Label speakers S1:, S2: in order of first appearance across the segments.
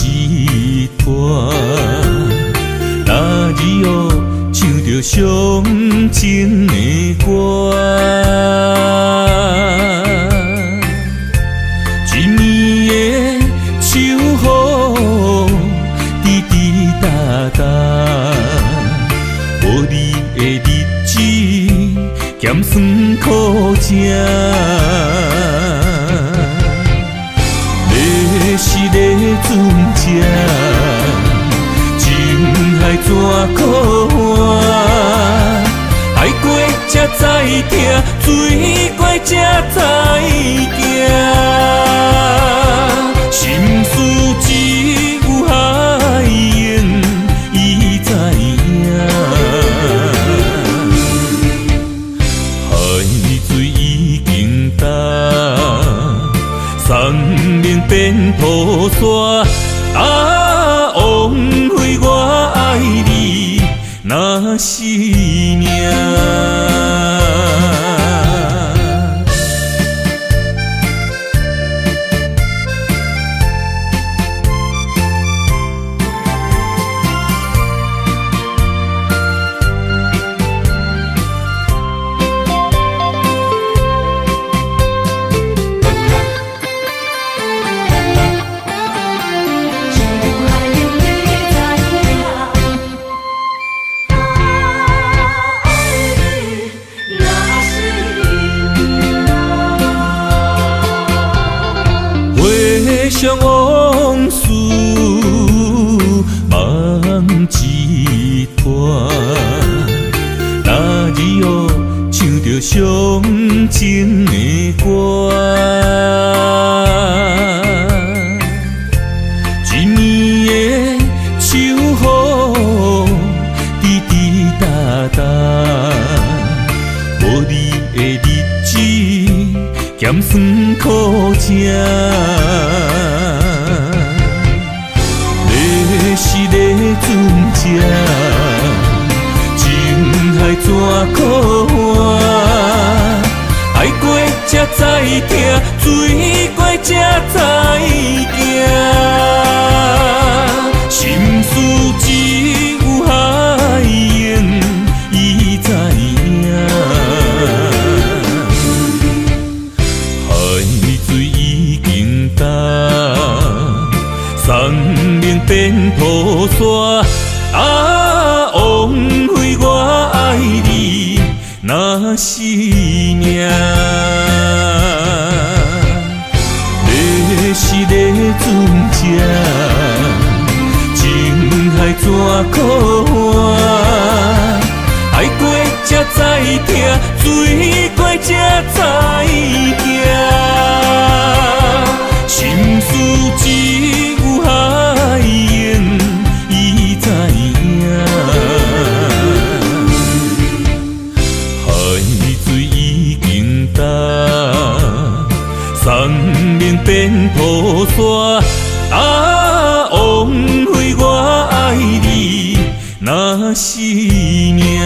S1: 一段，那日后唱着伤情的歌。一年的秋雨，滴滴答答，无你的日子，咸酸苦涩。是个船只，情海怎可换？爱过才知疼，水过才知行。心事只有海燕伊知影，海水已经干。送命变土沙，枉费我爱你那是命。回想往事，梦一段，那日后唱着伤情的歌。一年的秋雨，滴滴答答，无你的日子，咸酸苦涩。是个船只，情海怎可换？爱过才知疼，水过才知行。心事只有海燕伊知影，海水已经干。送命变土沙，枉费我爱你那是命。你是个船只，情海怎可换？爱过才知疼，水过才知行。心事只有海燕伊知影，海水已经干，送命变土沙，枉费我爱你那是命。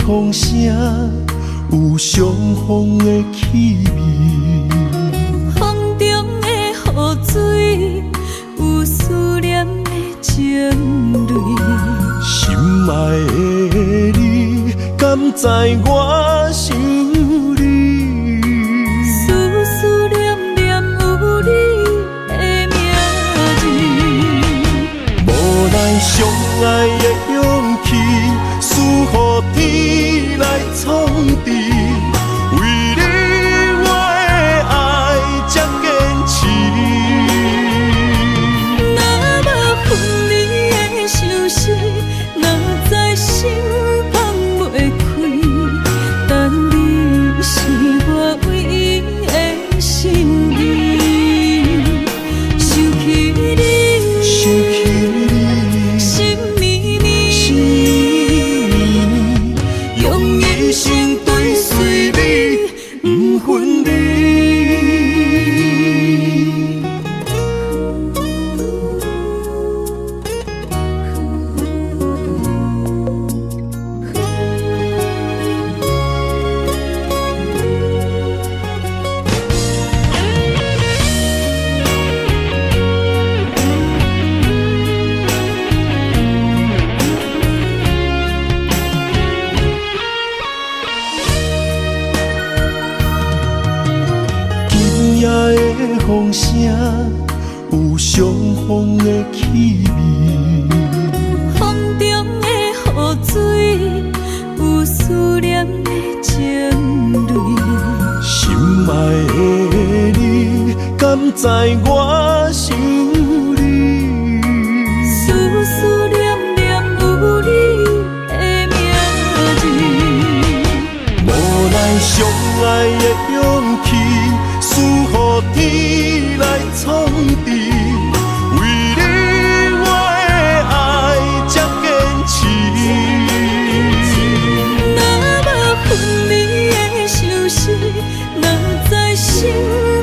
S2: 风声有相逢的气味，
S3: 风中的雨水有思念的情泪。
S2: 心爱的你，敢知我想你？
S3: 思思念念有你的名字。
S2: 上爱的勇气，赐予天来创治。为你我的爱才坚持。
S3: 若无分离的相思，若在心放袂开，但你是我唯一的心意。想起你，心绵绵，用一生追随你，不分离。
S2: 风声有相逢的气味，
S3: 风中的雨水有思念的情泪。
S2: 心爱的你，敢知我想你？
S3: 思思念念有你的名字，
S2: 无奈相爱的勇气，赐予天来创治。为你我的爱才坚持。
S3: 若无分离的相思，若在心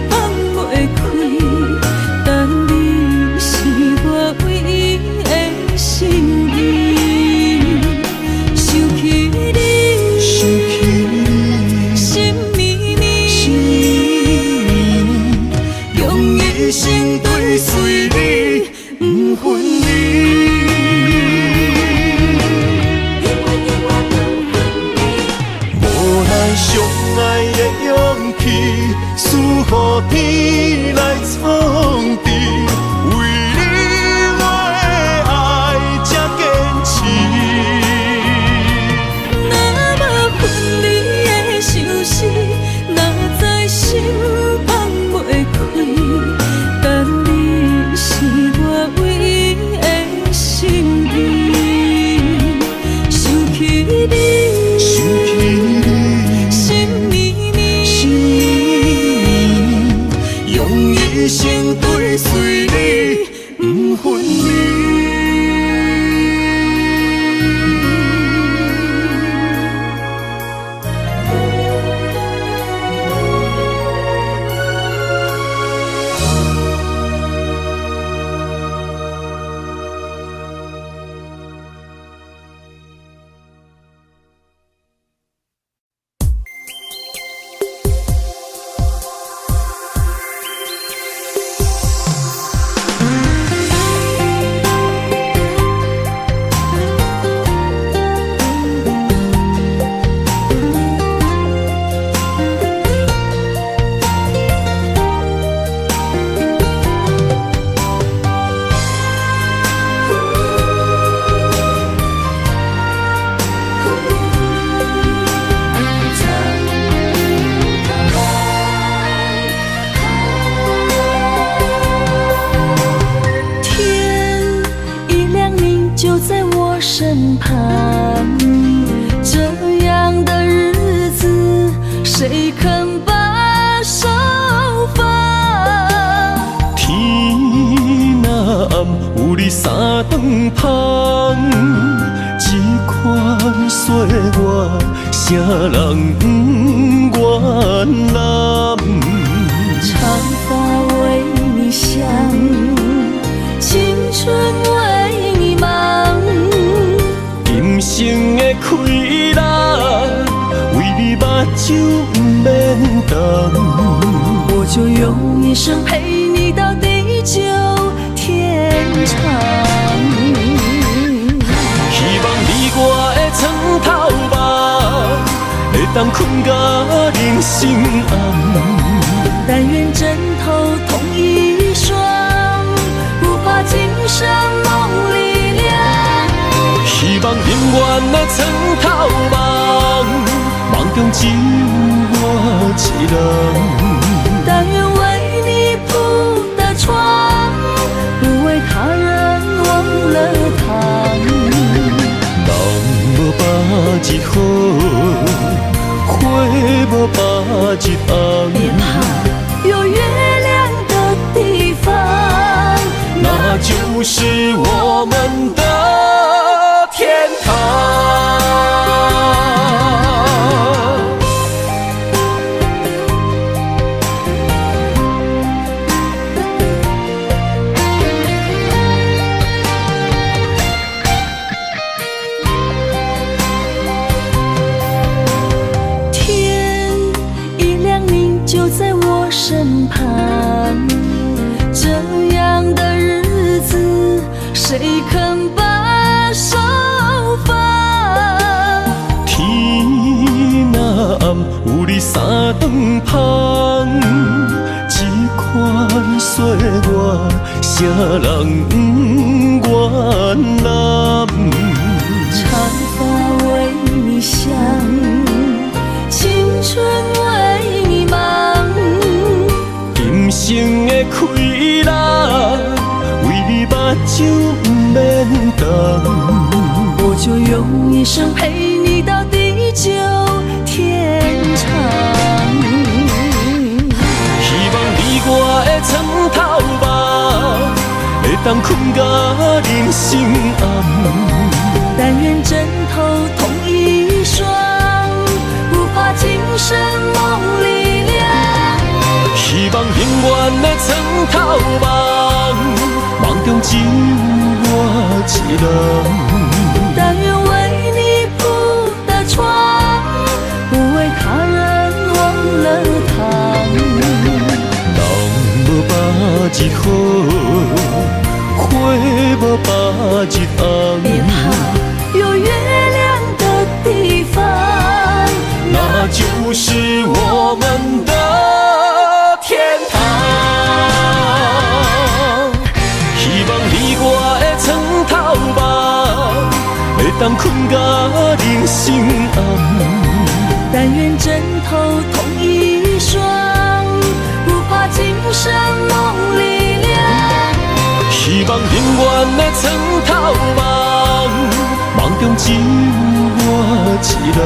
S3: 放袂开，但你是我唯一的心意。想起你，心绵绵，用一生追随你，不分离。
S2: 无奈相爱的勇气，赐予天来创治。为你我的爱才坚持。
S3: 若无分离的相思，若在心放袂开，但你是我唯一的心意。想起你，心绵绵，
S2: 用一生追随你，不分离。
S3: 身旁，这样的日子谁肯把手放？
S2: 天若暗，有你三顿香，这款岁月，谁人不原谅？
S3: 长发为你香，青春为你忙。
S2: 今生的快乐，为你目睭不免干。
S3: 我就用一生陪你到地久天长。
S2: 希望你我的床头目，会当困甲人心暗。
S3: 但愿枕头同一双，不怕今生梦里凉。
S2: 只有我一人。
S3: 但愿为你铺的床，不为他人忘了糖。
S2: 人无百日好，花无百日红。
S3: 别怕，有月亮的地方，
S2: 那就是我们的天堂。
S3: 天一亮，你就在我身旁。这样的日子，谁肯把手放？
S2: 天若暗，有你三顿芳，这款岁月，谁人不愿揽？
S3: 长发为你香，青春为你忙。
S2: 今生的快乐，为你目睭不免干。
S3: 我就用一生陪你到地久天长。
S2: 希望你我的床头梦，会当困到人生暗。
S3: 但愿枕头同一双，不怕今生梦里凉。
S2: 希望永远的床头梦，梦中只有我一人。
S3: 但愿为你铺的床，不为他人忘了糖。
S2: 人无百日好，花无百日红。
S3: 别怕，有月亮的地方，
S2: 那就是我们的天堂。希望你我的床头梦，会当困到人生暗。
S3: 但愿枕头同一双，不怕今生梦里凉。
S2: 希望永远的床头梦，梦中只有我一人。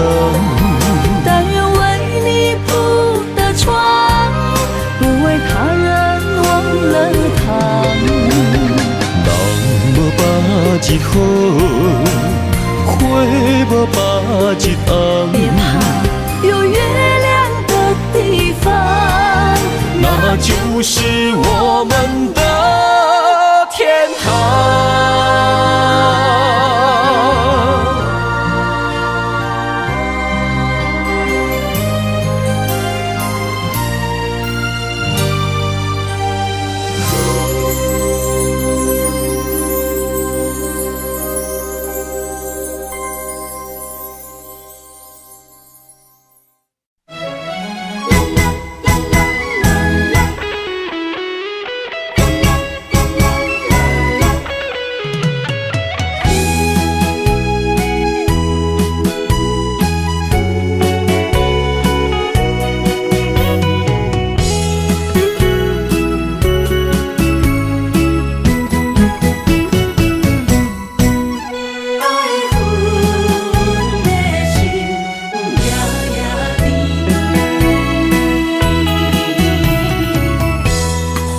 S3: 但愿为你铺的床，不为他人忘了糖。
S2: 人无百日好，花无百日红。
S3: 别怕，有月亮的地方，
S2: 那就是我们的天堂。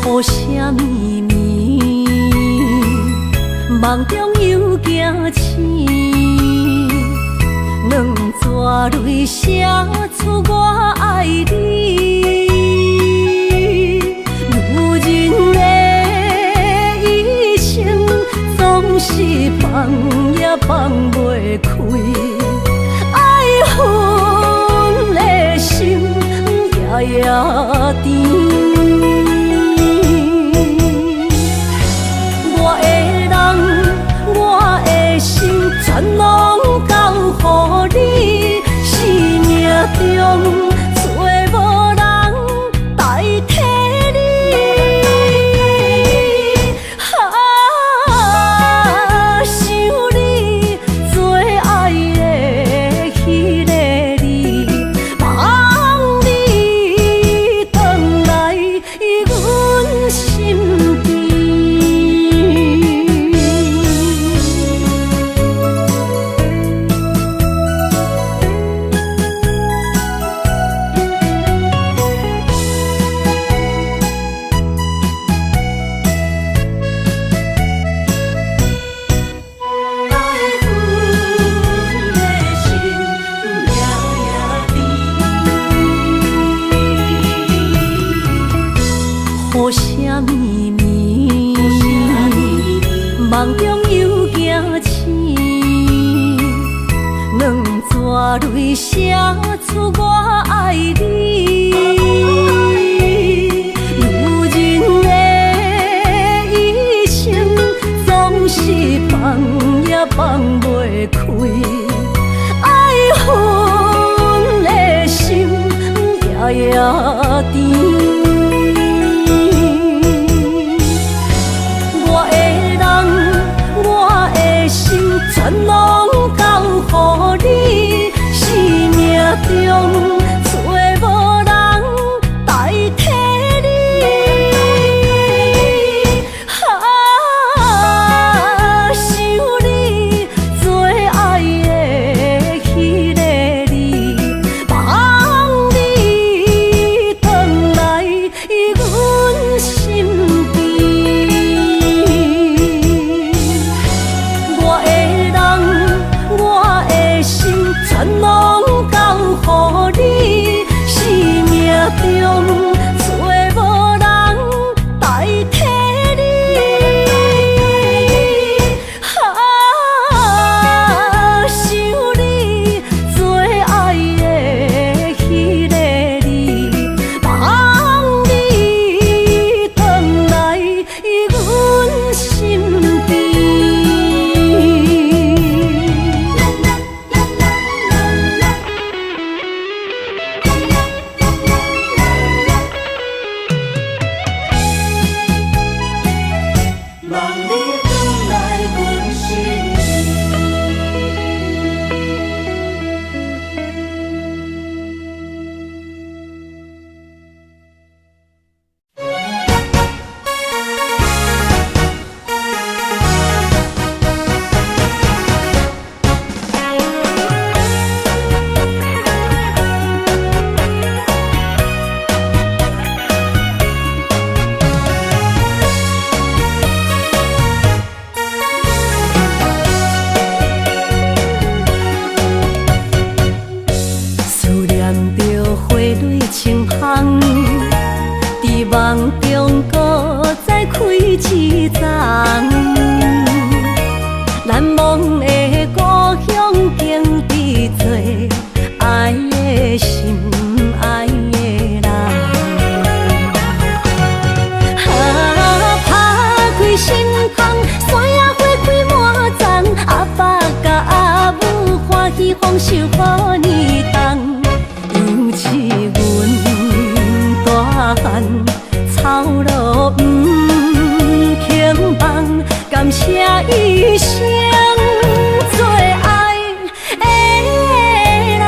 S3: 雨声绵绵，梦中又惊醒，两撮泪写出我爱你。女人的一生总是放也放袂开，爱恨的心夜夜甜。全拢交予你，生命中找无人代替你。想你最爱的迄个你，目梦中又惊醒，两纸泪写出我爱你。如今的一生，总是放也放袂开，爱恨的心夜夜甜。全拢交予你，生命中找无人代替你。想你做爱的迄个你，望你回来阮身边。全拢交予你，生命中找无人代替你。想你做爱的迄个你，望你回来阮身边。梦中搁再开一丛，难忘的故乡经历做爱的心爱的人。打开心窗，山野花开满丛，阿爸甲阿母欢喜丰收好年冬，尤其阮大汉。草路不轻放，感谢一生做爱的人。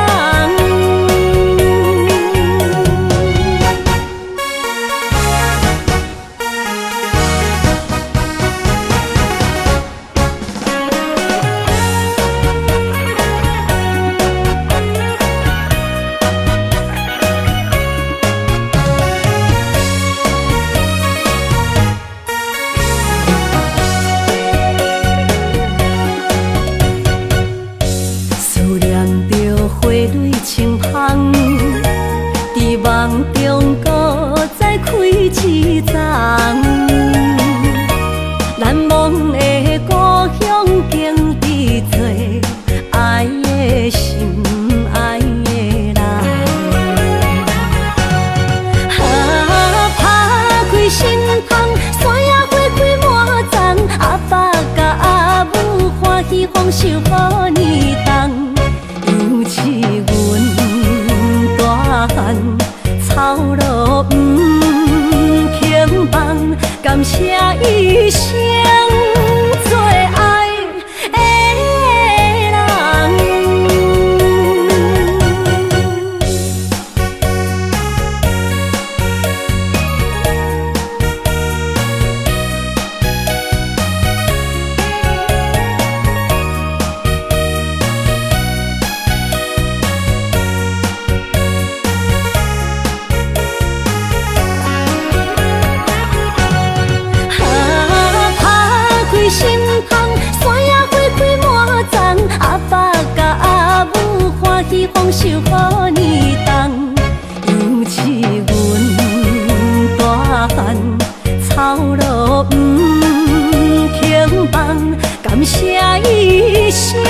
S3: 人，感谢一生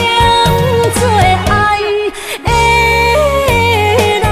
S3: 做爱的人。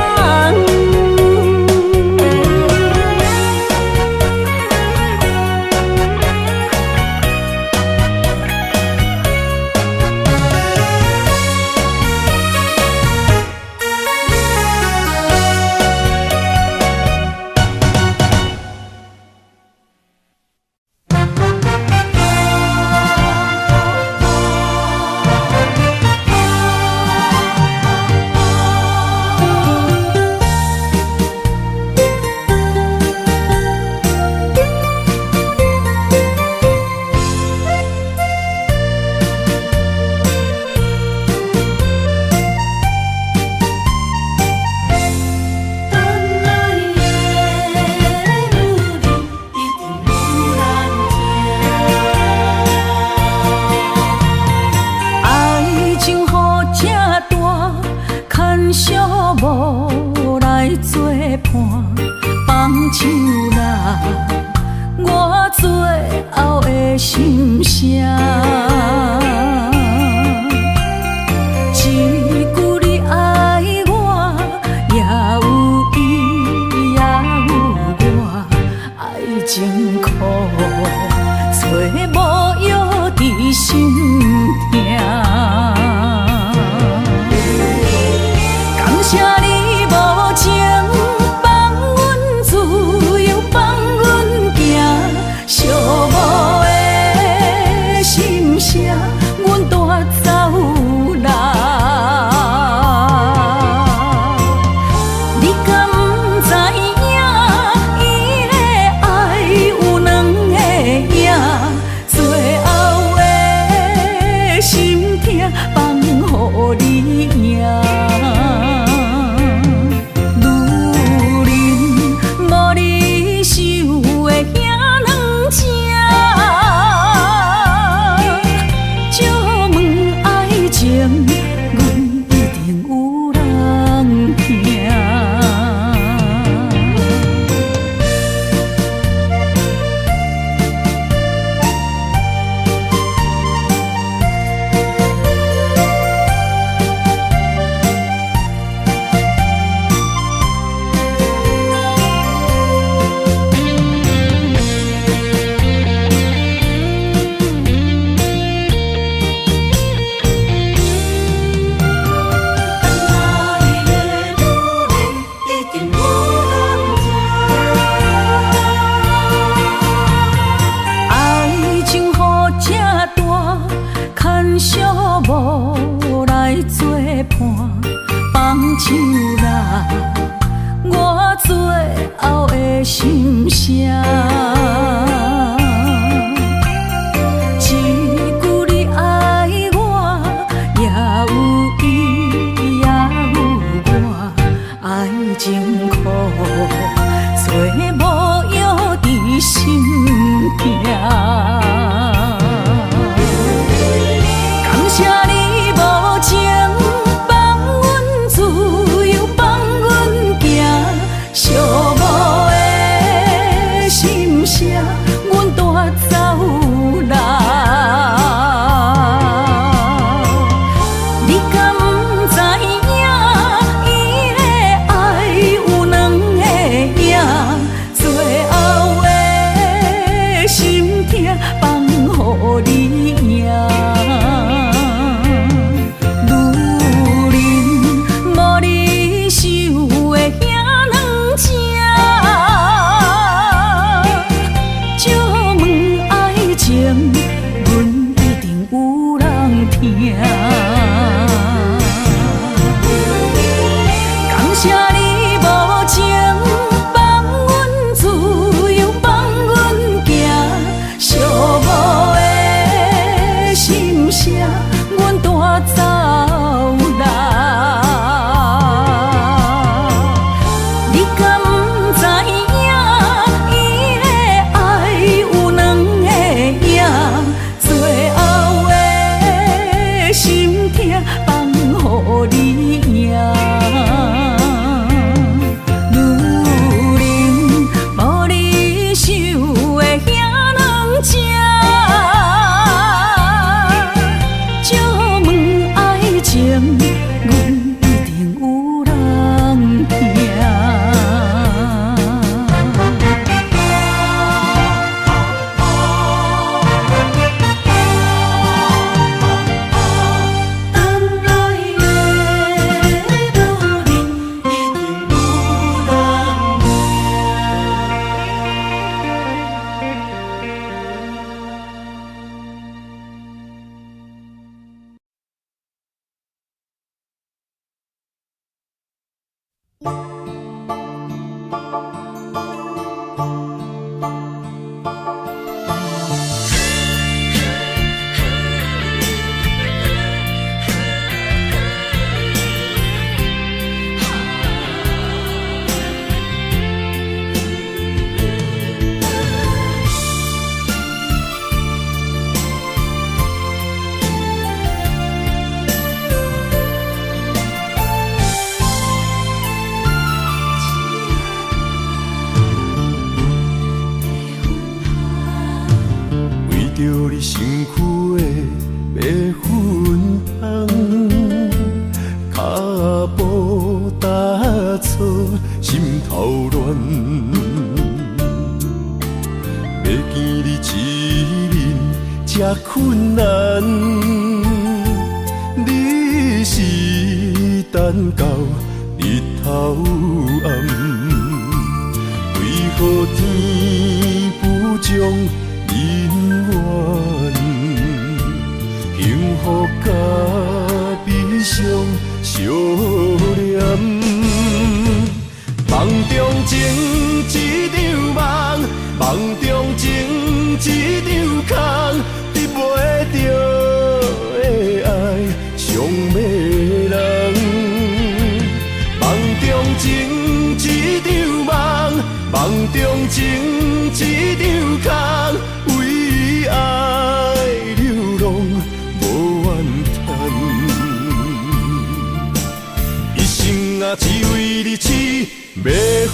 S3: 无来作伴，放手啦，我最后的心声。一句你爱我，也有伊，也有我，爱情苦，找无药伫心痛。感谢你无情放阮自由，放阮行，寂寞的心声，阮带走啦。你敢不知影，伊的爱有两个影，最后的心痛放予你赢。无来作伴，放手啦，我最后的心声。一句你爱我，也有伊，也有我，爱情苦，找无药伫心痛。谢你无情放阮自由，放阮行，寂寞的心声。
S2: 着你身躯的白粉红，脚步踏错，心头乱。要见你一面这困难，你是等到日头暗，为何天不将？人缘，幸福甲悲伤相连，梦中情一场梦，梦中情一场空，得袂着的爱上迷人。梦中情一场梦，梦中情一场空。为爱流浪无怨叹，一生啊只为你痴迷芬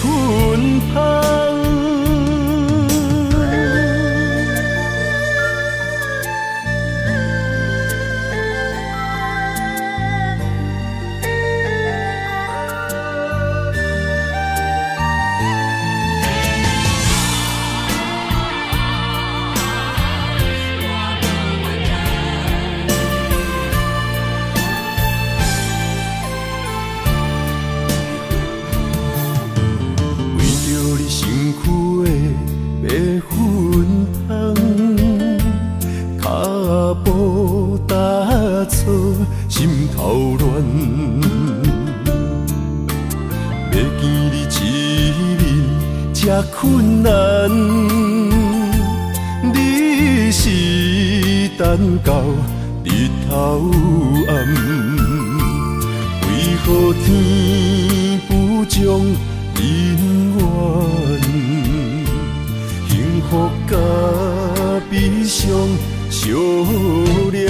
S2: 芳。心头乱，要见你一面这困难，你是等到日头暗，为何天不将人缘，幸福甲悲伤相连？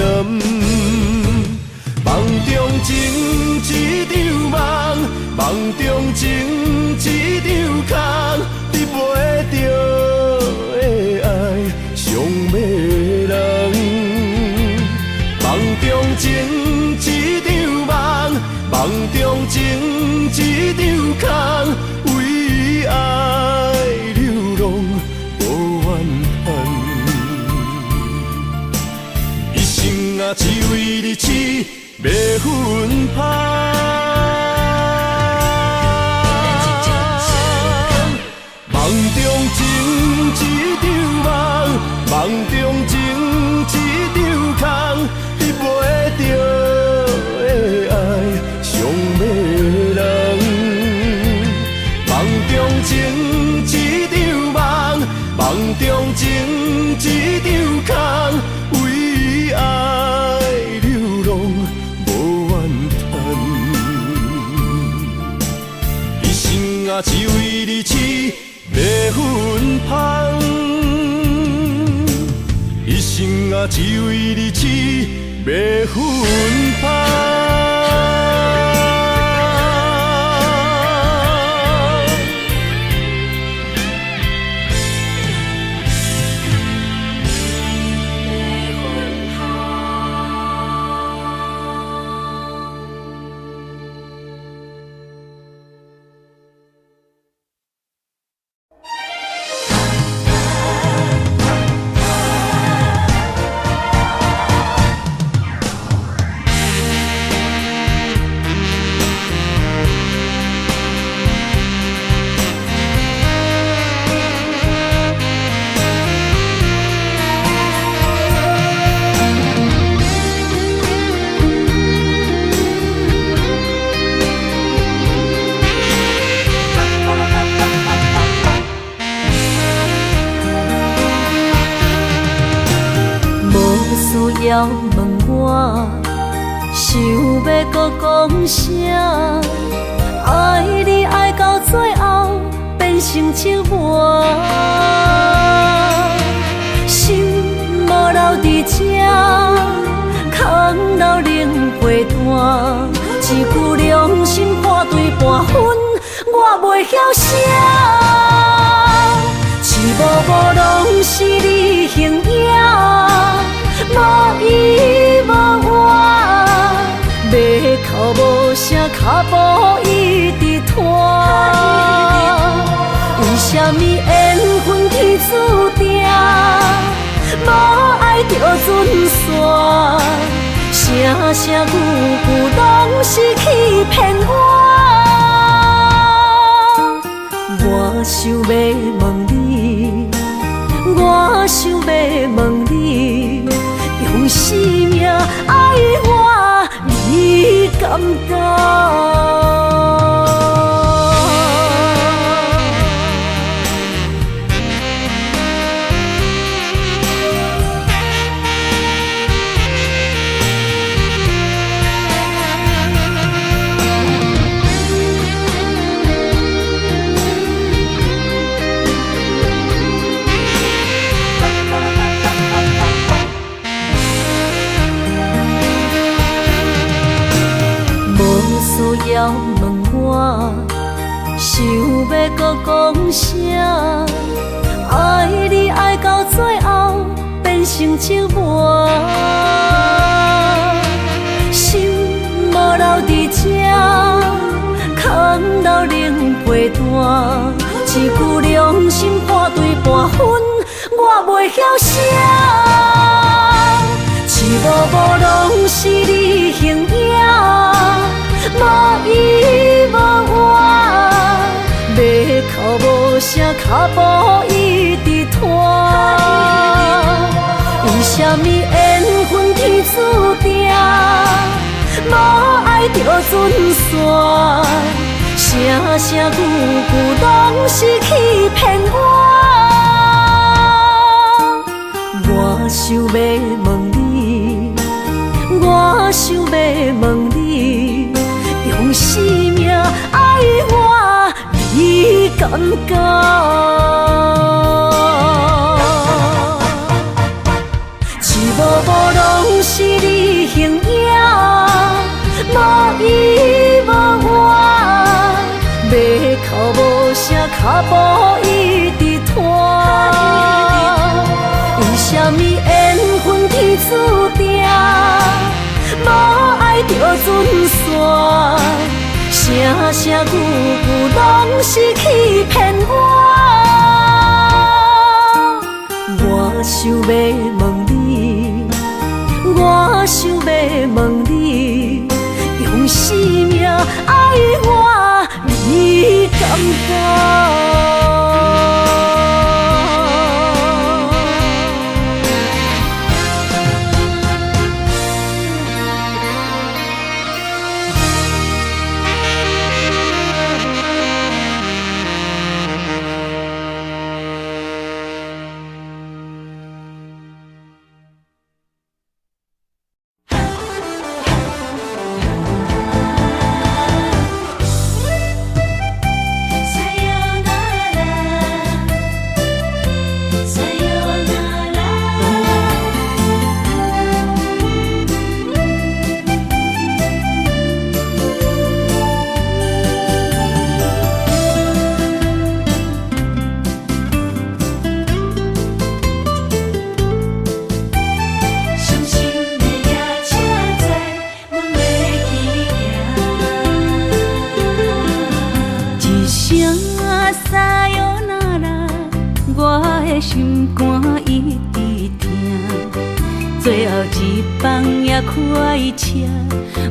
S2: 梦中情一场梦，梦中情一场空，得袂着的爱上迷人。梦中情一场梦，梦中情一场空，为爱流浪无怨叹，一生啊只为你痴。迷芬芳，梦中情一场梦，梦中情一场空，得袂着的爱上迷人。梦中情一场梦，梦中情一场空，为爱流浪。啊，只为你痴迷芬芳，一生啊，只为你痴迷芬芳。
S3: 要问我，想要搁讲啥？爱你爱到最后变成寂寞，心无留伫这，空留冷陪伴。一句良心半对半分，我袂晓写。一幕幕拢是你形影，无依无我，要哭无声，脚步一直拖。为什么缘分天注定，无爱就准线？声声句句拢是欺骗我。我想要问你，我想要问你，用生命爱我，你敢敢？要问我，想要搁讲啥？爱你爱到最后变成寂寞，心无留伫这，空留冷陪伴。一句良心半对半分，我袂晓写。一幕幕拢是你形影，无依无我，要哭无声，脚步一直拖。为什么缘分天注定，无爱就准线？声声句句拢是欺骗我。我想要问你，我想要问你，用生命爱我，你敢敢？一幕幕拢是你形影，无依无我，要哭无声，脚步一直拖。为什么缘分天注定，无爱就准线？声声句句拢是欺骗我。我想要问你，我想要问你，用生命爱我，你敢敢？心肝一直疼，最后一放也开车，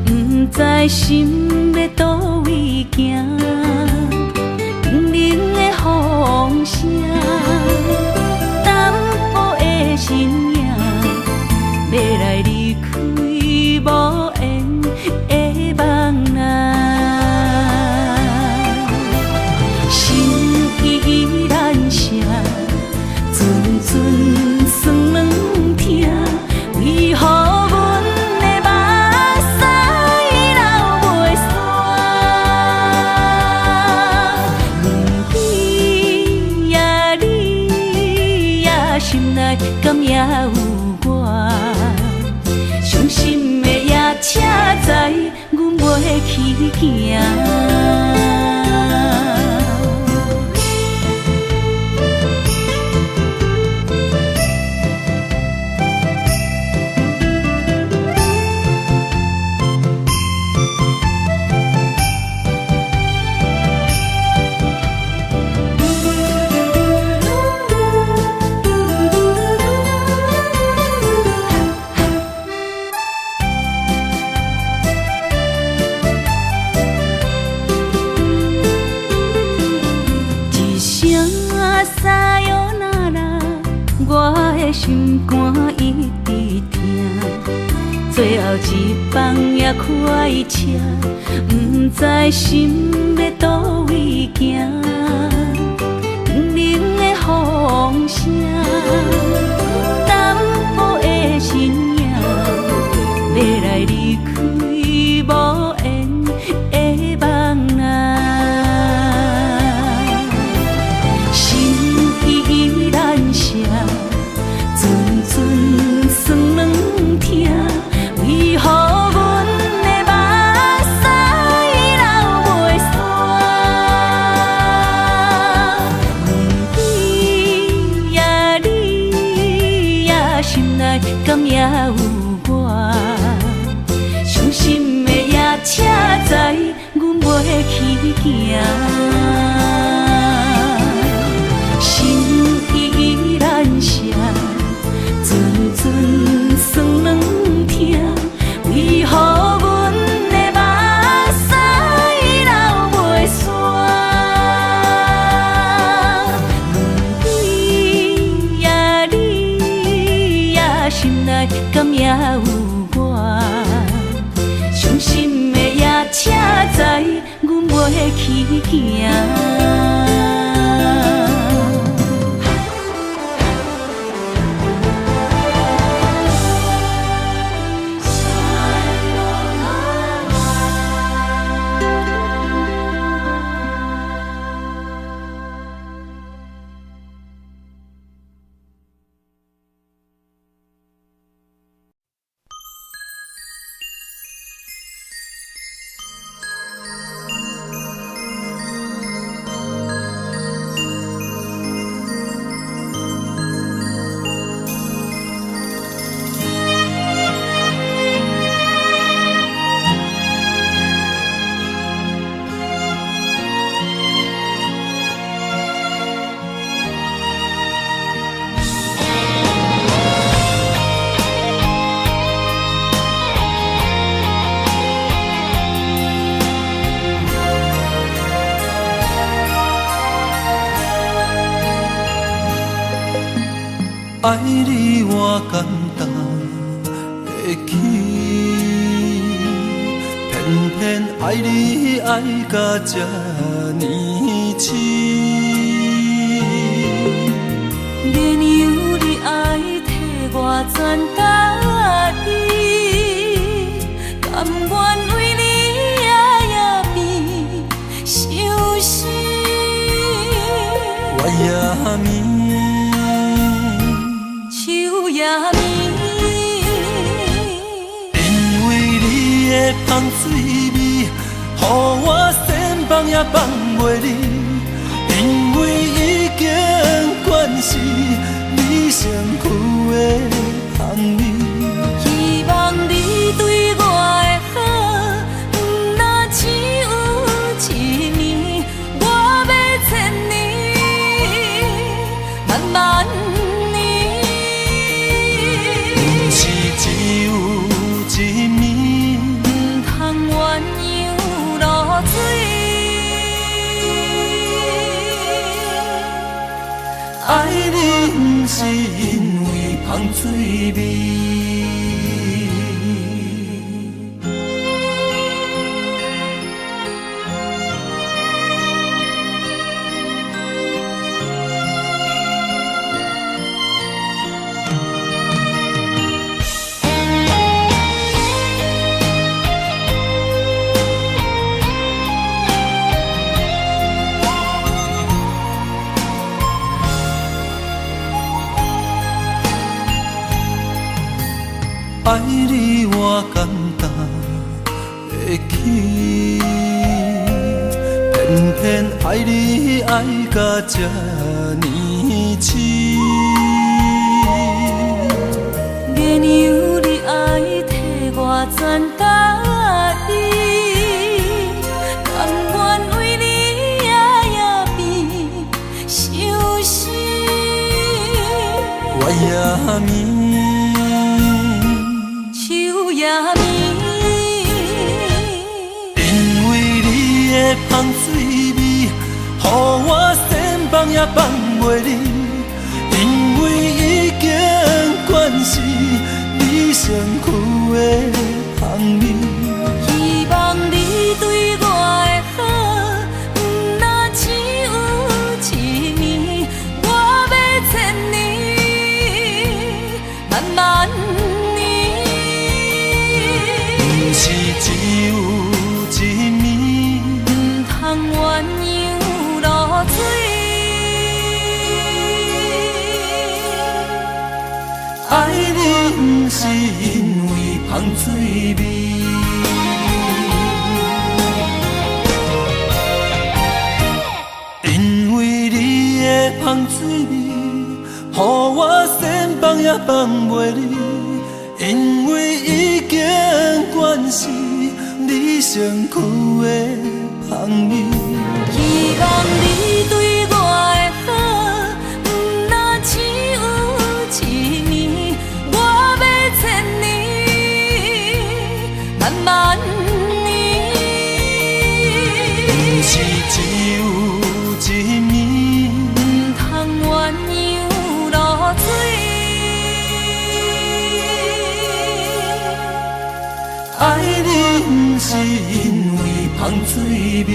S3: 不知心要倒位行。冷冷的风声，淡薄的身影，要来离开无缘的梦啊，心依然声。阵阵酸软疼，为何？行。心肝一直疼，最后一放也开车，不知心要倒位行。冷的风声，淡薄的身影，要来离开无缘的梦啊，心依然舍。阵阵酸软疼，为何阮的目屎流袂煞？问你呀，你呀，心内敢也有我？伤心的夜车载，阮袂去行。心依然舍。阵阵酸软疼，为何阮的目屎流袂煞？问你呀，你呀，心内敢也有我？伤心的夜车载，阮袂去行。
S2: 爱你我简单会起，偏偏爱你爱到这呢痴。
S3: 免由你爱替我全家己，甘愿为你夜夜变伤心。
S2: 我也眠。因为你的香水味，予我先放也放袂离。因为已经惯是你身躯的香味，
S3: 希望你对我的好，不若只有一年，我要千年，慢慢。
S2: 只有一暝，
S3: 不通鸳鸯落水。
S2: 爱你不是因为香水味。爱你我简单起，偏偏爱你爱到这呢痴。
S3: 月娘，你爱替我转介意，甘愿为你夜夜变伤心。
S2: 我也眠，
S3: 树也眠，
S2: 因为你的香水味，予我先放也放袂离。因为已经惯是你身躯的香味，
S3: 希望你对我的好，不那只有一年，我要千年，慢慢年。
S2: 不是只有一暝，
S3: 不通鸳鸯落水。
S2: 爱你不是因为香水味，因为你的香水味，予我先放也放袂离。因为已经惯是你身躯的香味，
S3: 希望你对我的好，不那只有一年，我要千年，慢慢年。
S2: 不是只有一暝，
S3: 不通鸳鸯落水。
S2: 爱你不是因为香水味。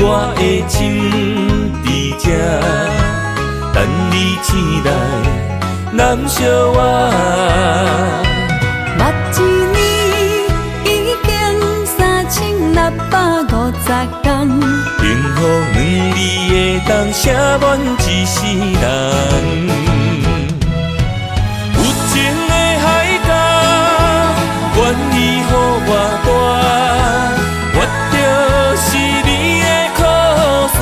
S2: 我的心伫这，等你醒来，难相我。
S3: 目一年已经3650天，
S2: 幸福两字的当写满一世人。有情的海角，愿意予我带，我就是你的靠山。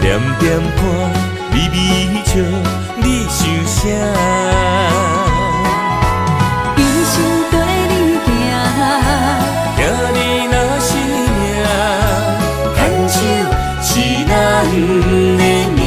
S2: 点点看，微微笑，你想啥？
S3: 一生跟你行，
S2: 行你若是命，牵手是咱的命。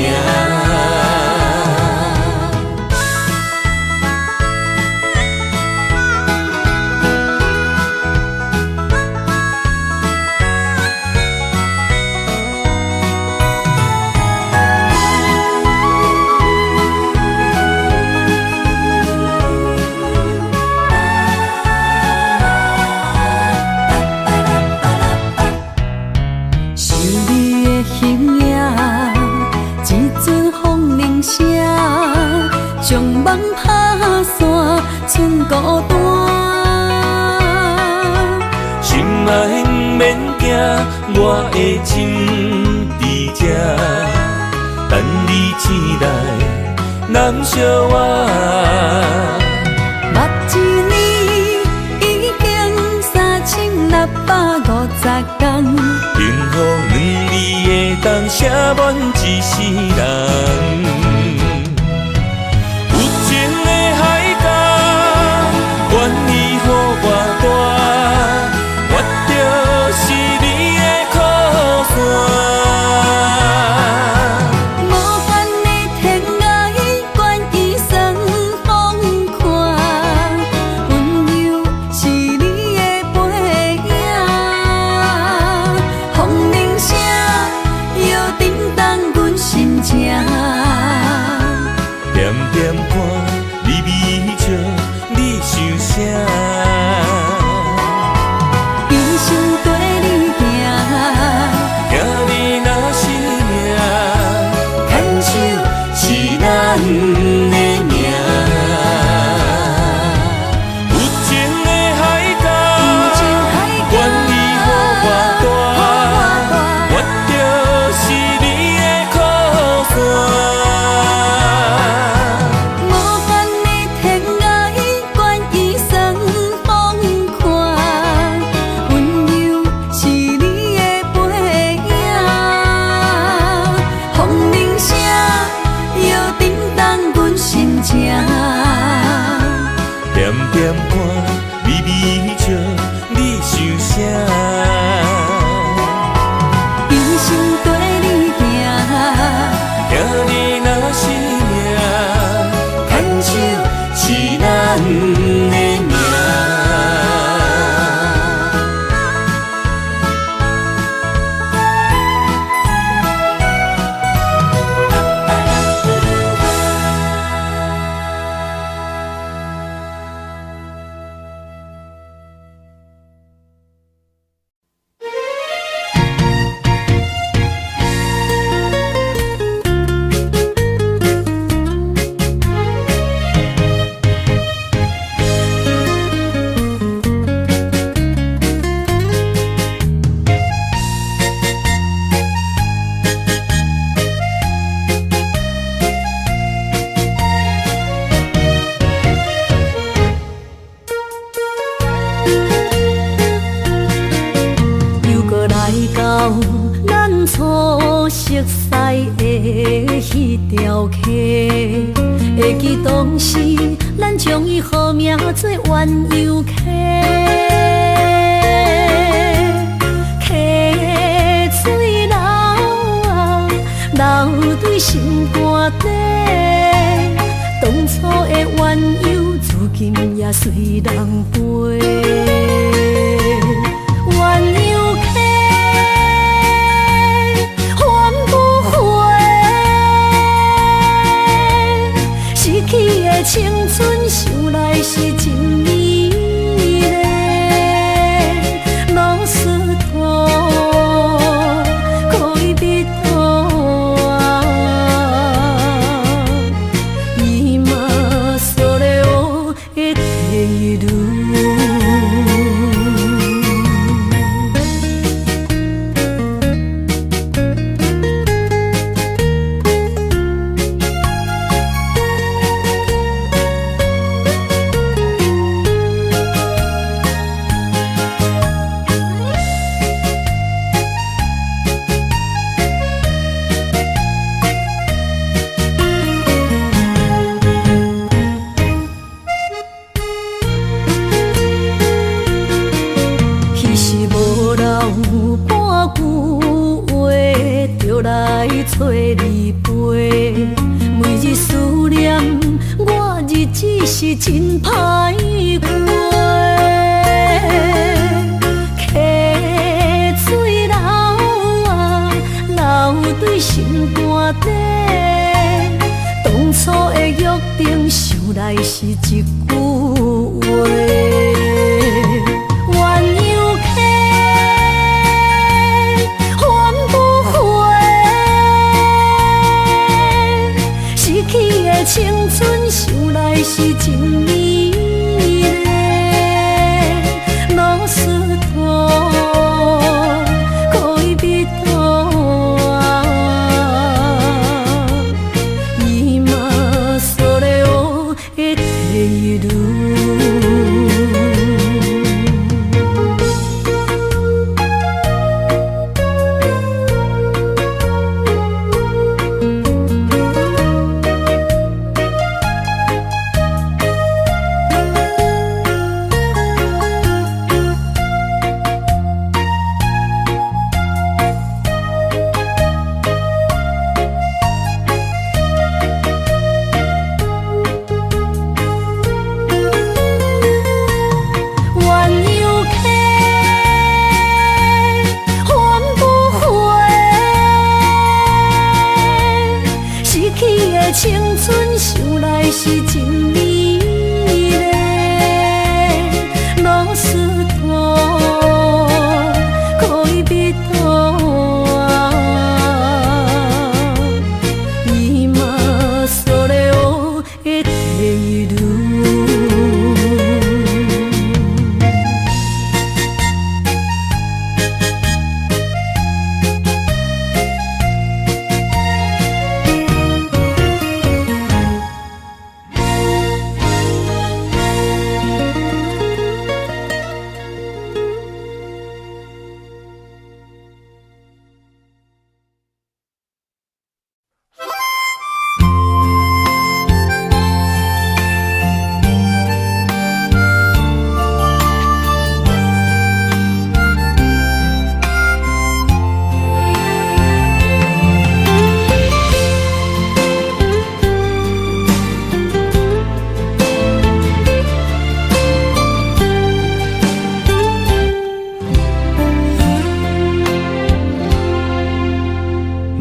S2: 将梦拍散，剩孤单。心爱不免惊，我的心伫这，等你
S1: 醒来难相偎。
S3: 目一年已经3650天，
S1: 幸福两字会当写满一世人。有情的海角，愿意予我大，我就是你的靠山。
S3: 无限的天涯，愿意送风看，温柔是你的背影，风铃声摇叮当阮心情。
S1: 点点看，微微笑，你想啥？
S3: 一生跟你行，
S1: 行你若是命，
S3: 牵手
S1: 是咱的命。有情的海角，愿意予我大，我就是你的靠山。
S3: 无限的天涯，愿意送风看，温柔是你的背影，风铃声摇叮当阮心情。
S1: 点点看，微微笑，你想啥？
S3: 一生跟你行，
S1: 行你若是命，
S3: 牵手
S1: 是咱的命。
S3: 又搁来到咱初熟悉的迄条溪，会记当时咱将伊号名做鸳鸯溪。溪水流啊，流对心肝底，当初的鸳鸯，如今也随人飞。鸳鸯溪，换不回，逝去的青春想来是真美丽，老师徒可以比途啊，伊嘛所了的地路。彼时无留半句话，就来找你陪。每日思念，我日子是真歹过。溪水流啊，流对心肝底。当初的约定，想来是一句话。鸳鸯溪，换不回，逝去的青春想来是真美丽，老师徒可以比途啊，的青春想来是真美丽，老师徒可以比图啊，伊嘛所咧学的第路。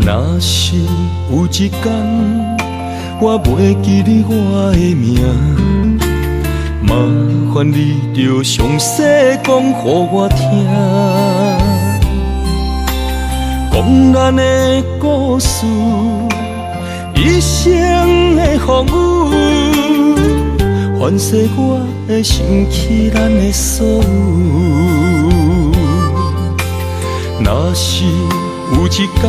S2: 若是有一天我袂记得我的名，麻烦你着详细讲予我听，讲咱的故事，一生的风雨，反噬我的想起咱的所有。若是有一天，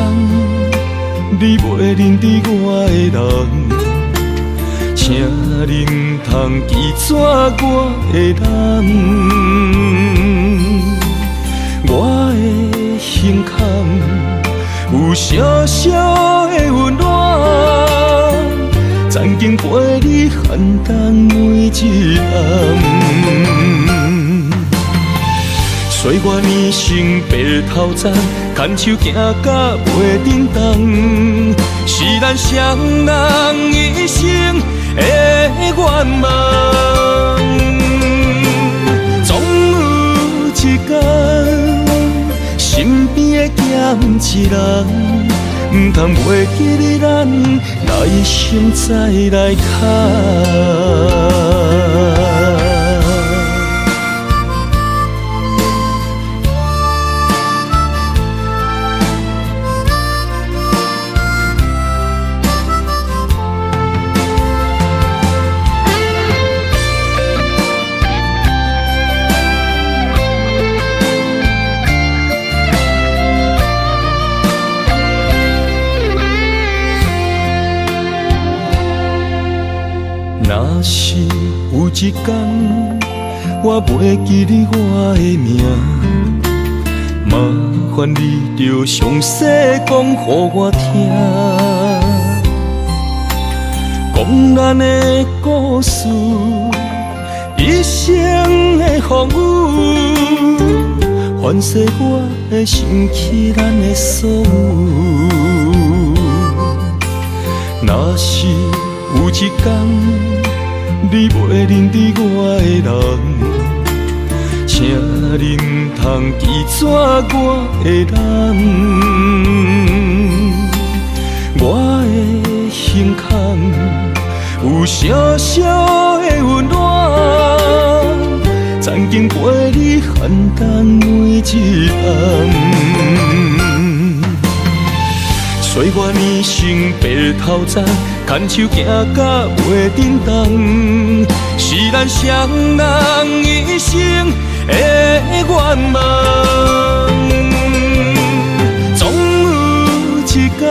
S2: 你袂认得我的人，请你唔通记住我的人。我的胸腔有小小的温暖，曾经陪你寒冬每一暗。岁月年成白头鬃，牵手行到袂振动，是咱双人一生的愿望。总有一天，身边的咸一人，唔通袂记得咱，来生再来谈。若是有一天我袂记得我的名，麻烦你着详细讲予我听，讲咱的故事，一生的风雨，反噬我的想起咱的所有。若是有一天，你袂认得我的人，请你唔通记住我的人。我的胸腔有小小的温暖，曾经陪你寒冬每一暗。岁月年成白头鬃，牵手行到袂振动，是咱双人一生的愿望。总有一天，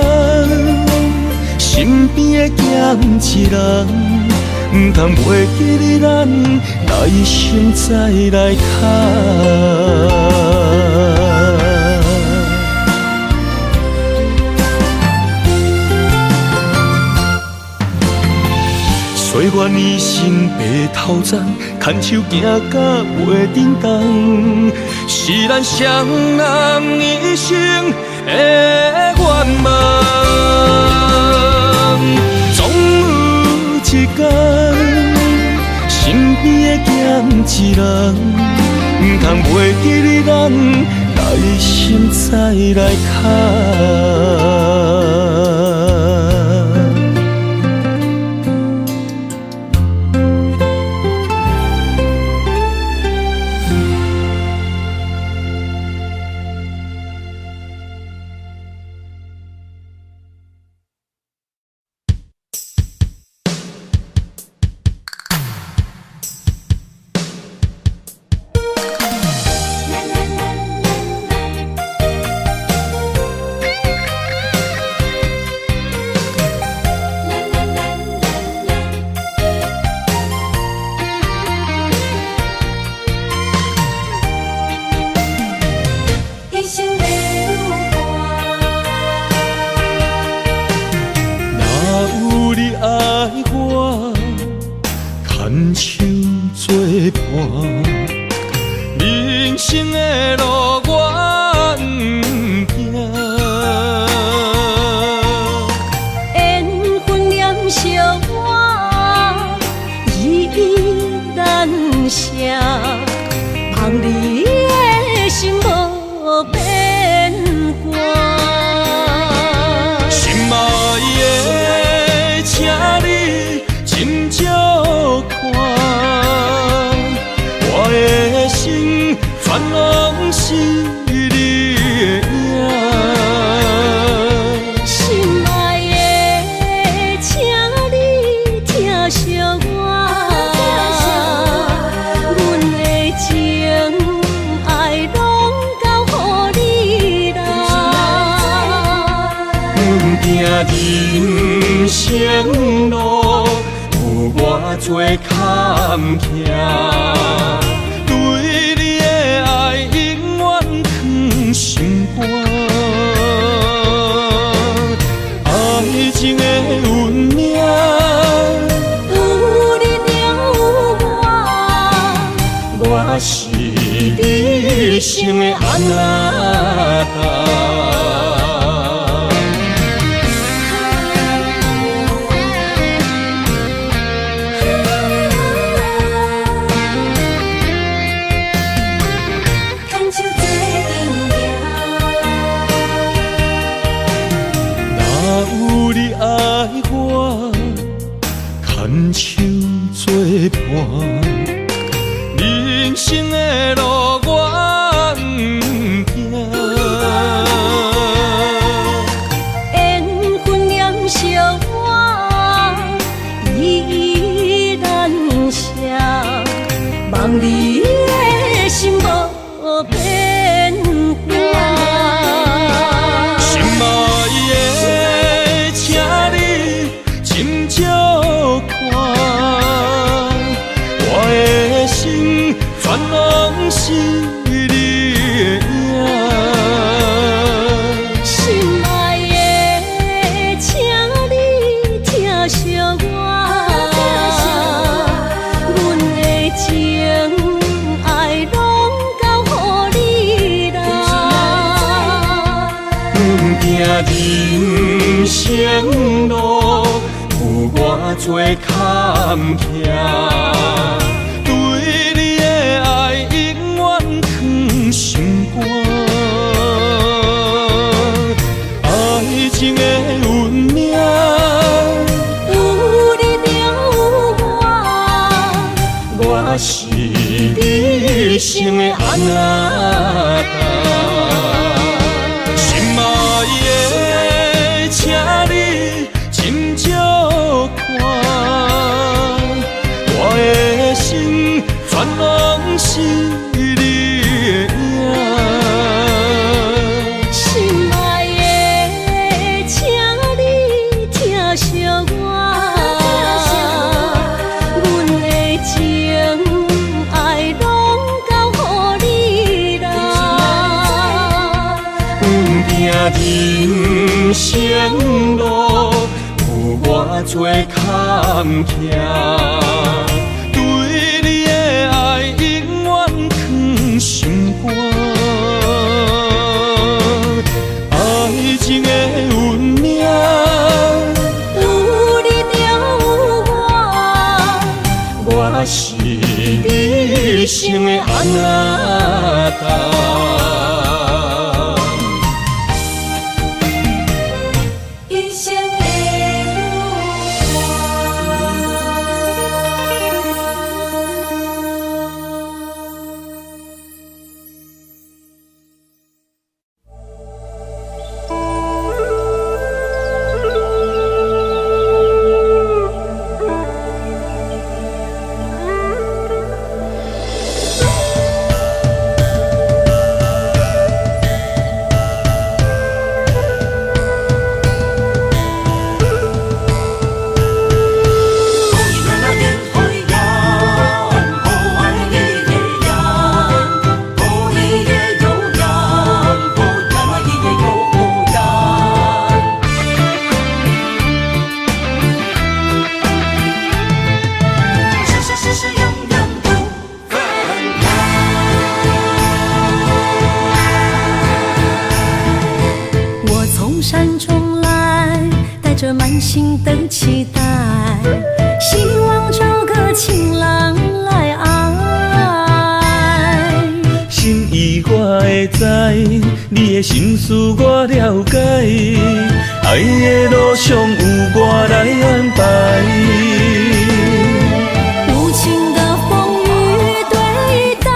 S2: 身边的咸一人，唔通袂记得咱，来生再来谈。岁月年成白头鬃，牵手行到袂振动，是咱双人一生的愿望。总有一天，身边的咸一人，唔通袂记得咱，来生再来谈。
S1: 人生的路我不行。
S3: 缘分染烧我依依难舍，望你的心无变卦。
S1: 心爱的，请你斟酌看，我的心全拢是你的影。
S3: 心爱的，请你疼惜我，阮的情爱拢交予你啦。
S1: 阮行人生路有偌多坎坷，对你的爱永远藏心肝。爱情的运命，
S3: 有你了我
S1: 是你生的安那达。牵手作伴，人生的路我不行。
S3: 缘分染烧我依依难舍，望你的心无变卦。
S1: 心爱的，请你斟酌看，我的心全拢是你的影。
S3: 心爱的，请你疼惜我，阮的情爱拢交予你啦。
S1: 阮行人生路有偌多坎坷，对你的爱永远藏心肝。爱情的运命，
S3: 有你了
S1: 我是你生的安那达。心爱的，请你斟酌看，我的心全拢是你的影。
S3: 心爱的，请你疼惜我，阮的情爱拢交予你啦。
S1: 人生路有偌多坎坷，对你的爱永远藏心肝。爱情的运命，
S3: 有你了
S1: 我是你生的安那达。
S3: 一生的心的期待，希望找个情人来爱。
S1: 心意我会知，你的心思我了解，爱的路上有我来安排。
S3: 无情的风雨对待，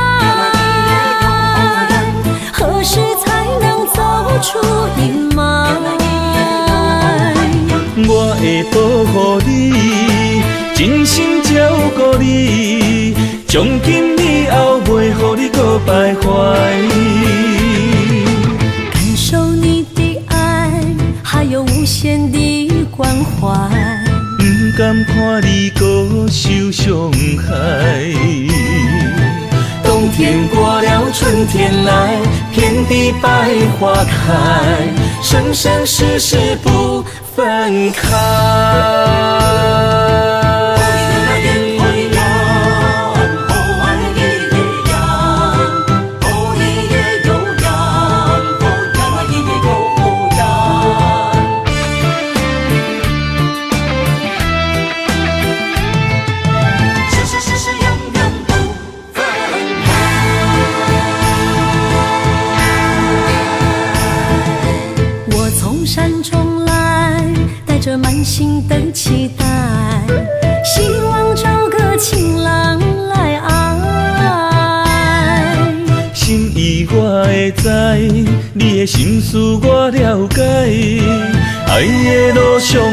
S3: 何时才能走出阴霾？
S1: 我会保护你，真心照顾你，从今以后袂予你搁徘徊。
S3: 感受你的爱，还有无限的关怀。
S1: 不甘看你搁受伤害。冬天过了，春天来，遍地百花开，生生世世不分开。
S3: 满心的期待，希望找个情人来爱。
S1: 心意我会知，你的心思我了解，爱的路上有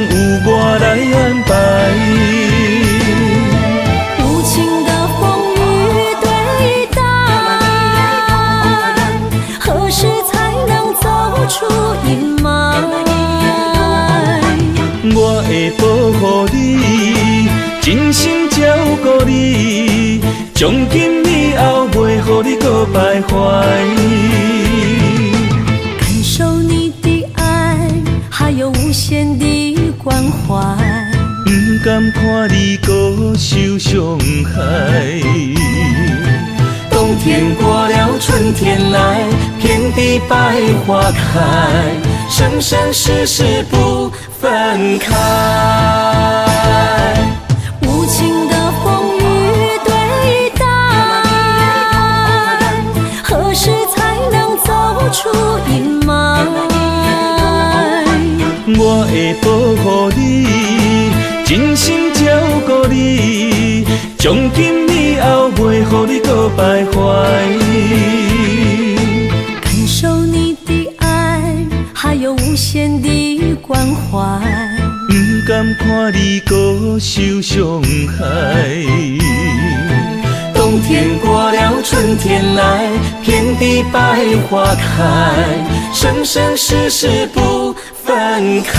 S1: 我来安排。
S3: 无情的风雨对待，何时才能走出阴霾？
S1: 我会保护你，真心照顾你，从今以后袂予你搁徘徊。
S3: 感受你的爱，还有无限的关怀。
S1: 不甘看你搁受伤害。冬天过了，春天来，遍地百花开，生生世世不分开。
S3: 无情的风雨对待，何时才能走出阴霾？
S1: 我会保护你，真心照顾你，从今以后袂予你搁徘徊。
S3: 感受你的爱，还有无限的关怀。
S1: 不甘看你搁受伤害。冬天过了，春天来，遍地百花开，生生世世不分开。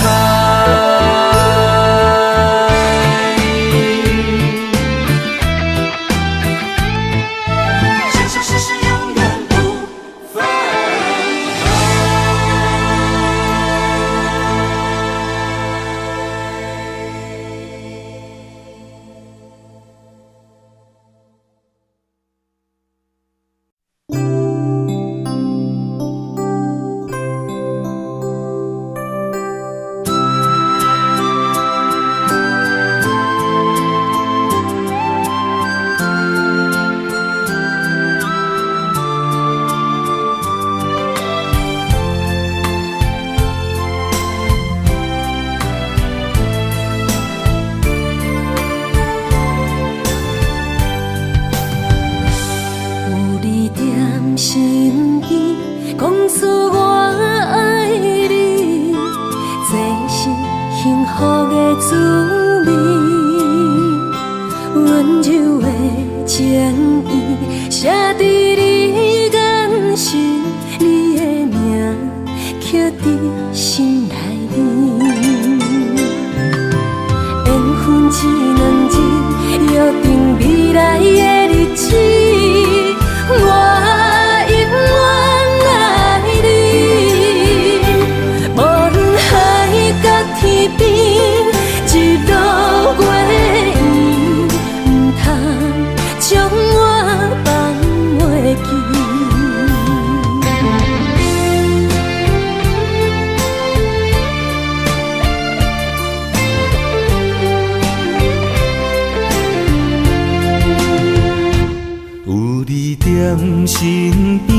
S1: 身边，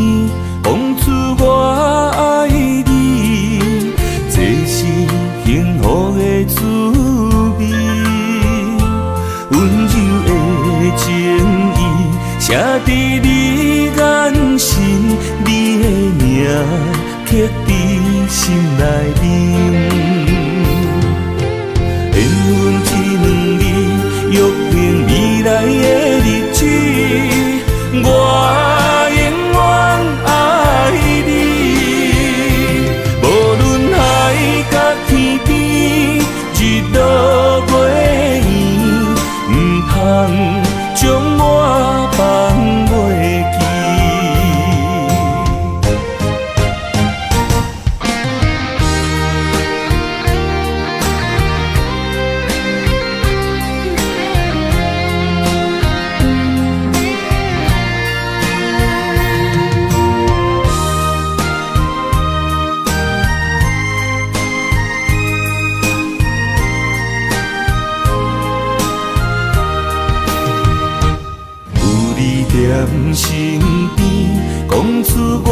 S1: 讲出我爱你，这是幸福的滋味。温柔的情意写在你眼神，你的名刻在心内面。缘分一两字，约定未来的日子，我永远爱你。无论海角天边，日落月圆，唔通将我放袂记。在身边，讲出我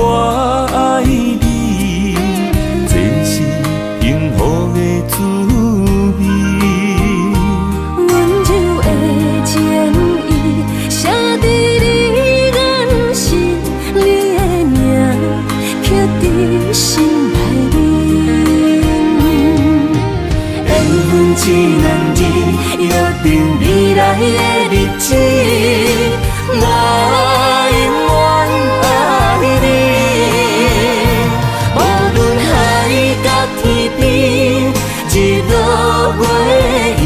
S1: 爱你，这是幸福的滋味。
S3: 温柔的情意写在你眼神，你的名刻在心内面。缘分一两字，约定未来的日子。我永远爱你，无论海角天边，日落月圆，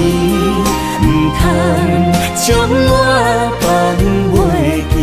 S3: 唔通将我放袂记。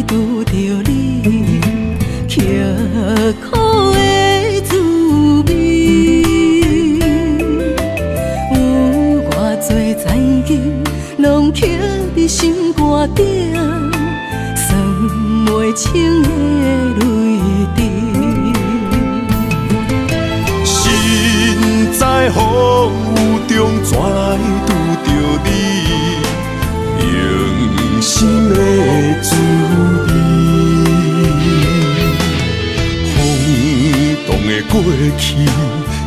S3: 拄着你，刻苦的滋味，有偌多残景，拢刻在心肝顶，算袂清的泪滴。
S2: 心在风雨中，怎来拄着你？用心的滋味，轰动的过去，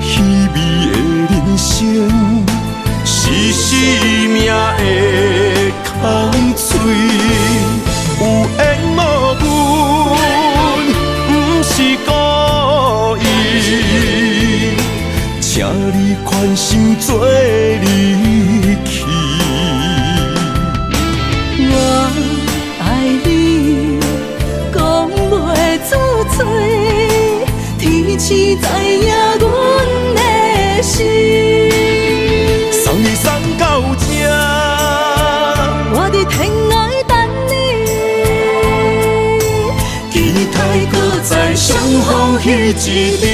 S2: 稀微的人生，是生命的空嘴，有缘无分，不是故意，请你宽心做离去。
S3: 我爱你，讲袂出嘴，天赐知影阮的心。
S2: 送你送到这，
S3: 我伫天涯等你，
S2: 期待搁再相逢彼一日。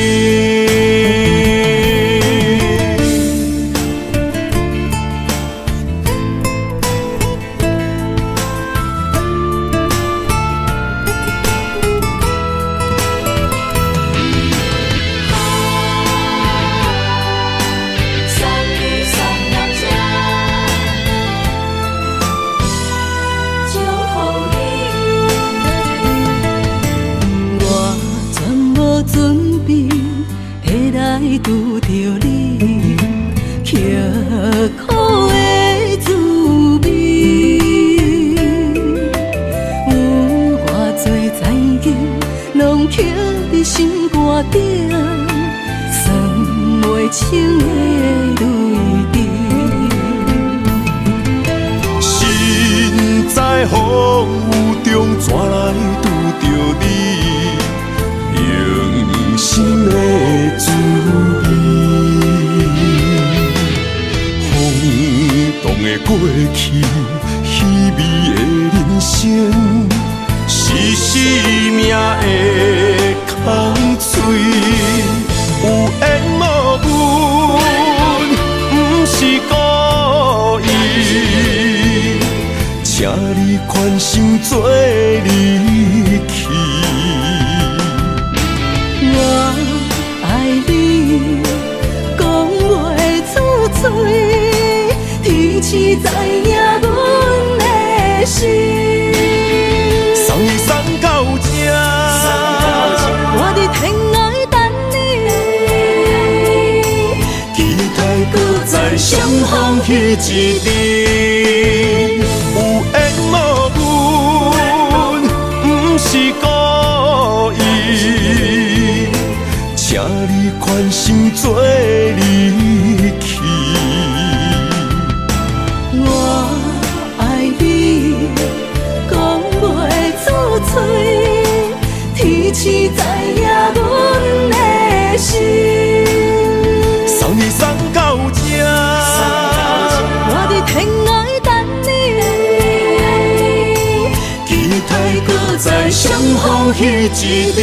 S3: 拄着你，刻苦的滋味，旧，拢刻伫心肝顶，算袂清的泪滴。
S2: 身在风雨中，怎来拄着你用心的滋味？风动的过去，稀微的人生，是生命的空嘴，有缘无分，不是故意，请你宽心做离去。
S3: 我爱你，讲袂出嘴，天赐知影阮的心。
S2: 送你送到这，
S3: 我伫天涯等你，
S2: 期待搁再相逢彼一日。有缘无分，不是故意，请你宽心做离去。
S3: 我爱你，讲袂出嘴，天赐知影阮的心。
S2: 送你送到这，
S3: 我伫天涯等你，
S2: 期待搁再相逢彼一日。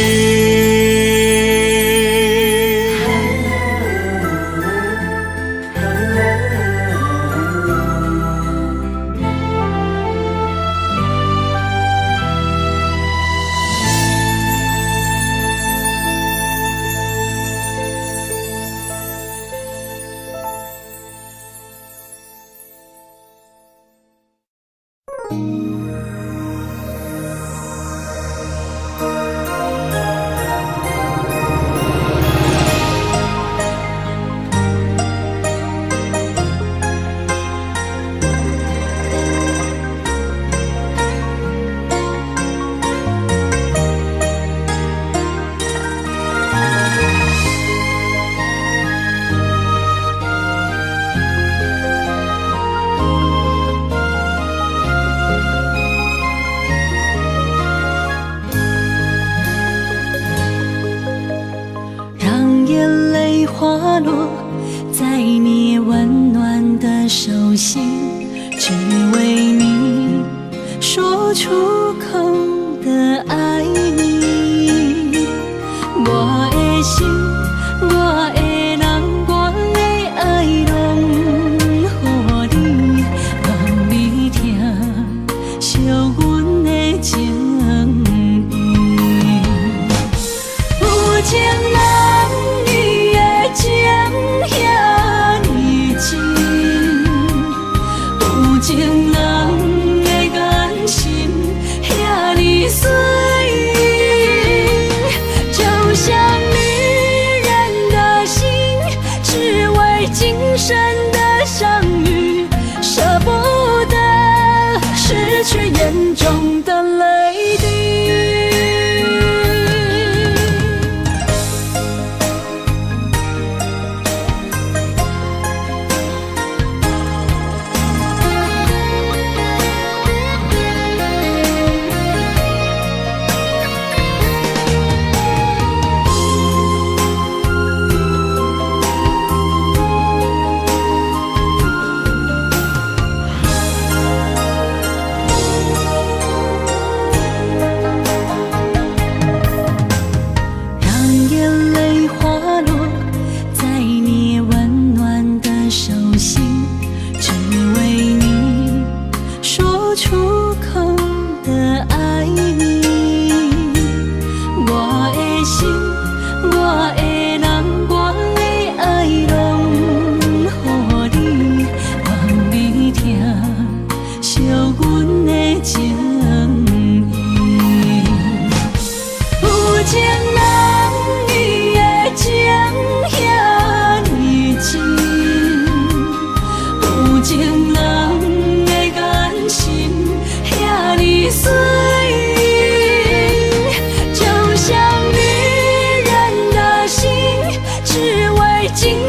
S3: 让眼泪滑落在你温暖的手心，只为你说出口的爱你。我的心，我的人，我的爱拢予你，望你听惜阮的情意。有情人伊的情遐尼真，有情人的眼神遐尼水，就像女人的心，只为今生的相遇，舍不得失去眼中的泪滴。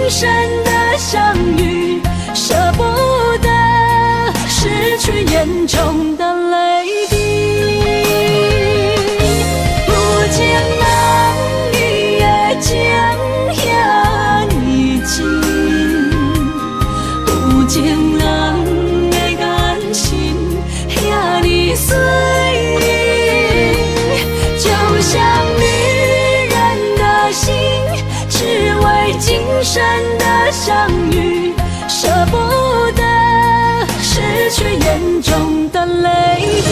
S3: 生的相遇，舍不得失去眼中的泪滴。有情人你的情遐尼真，有情人的眼神遐尼水，就像女人的心，只为今生的相遇，舍不得失去眼中的泪滴。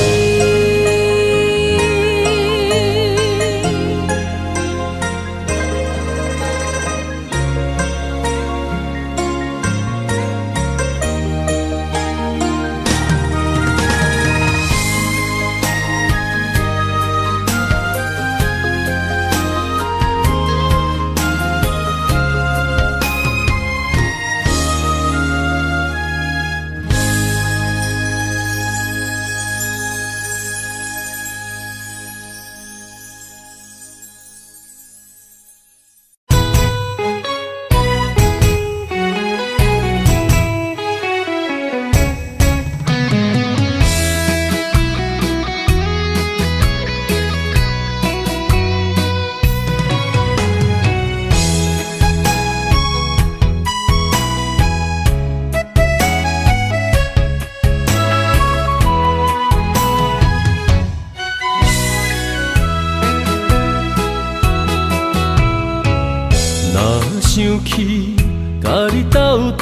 S2: 想起甲你斗阵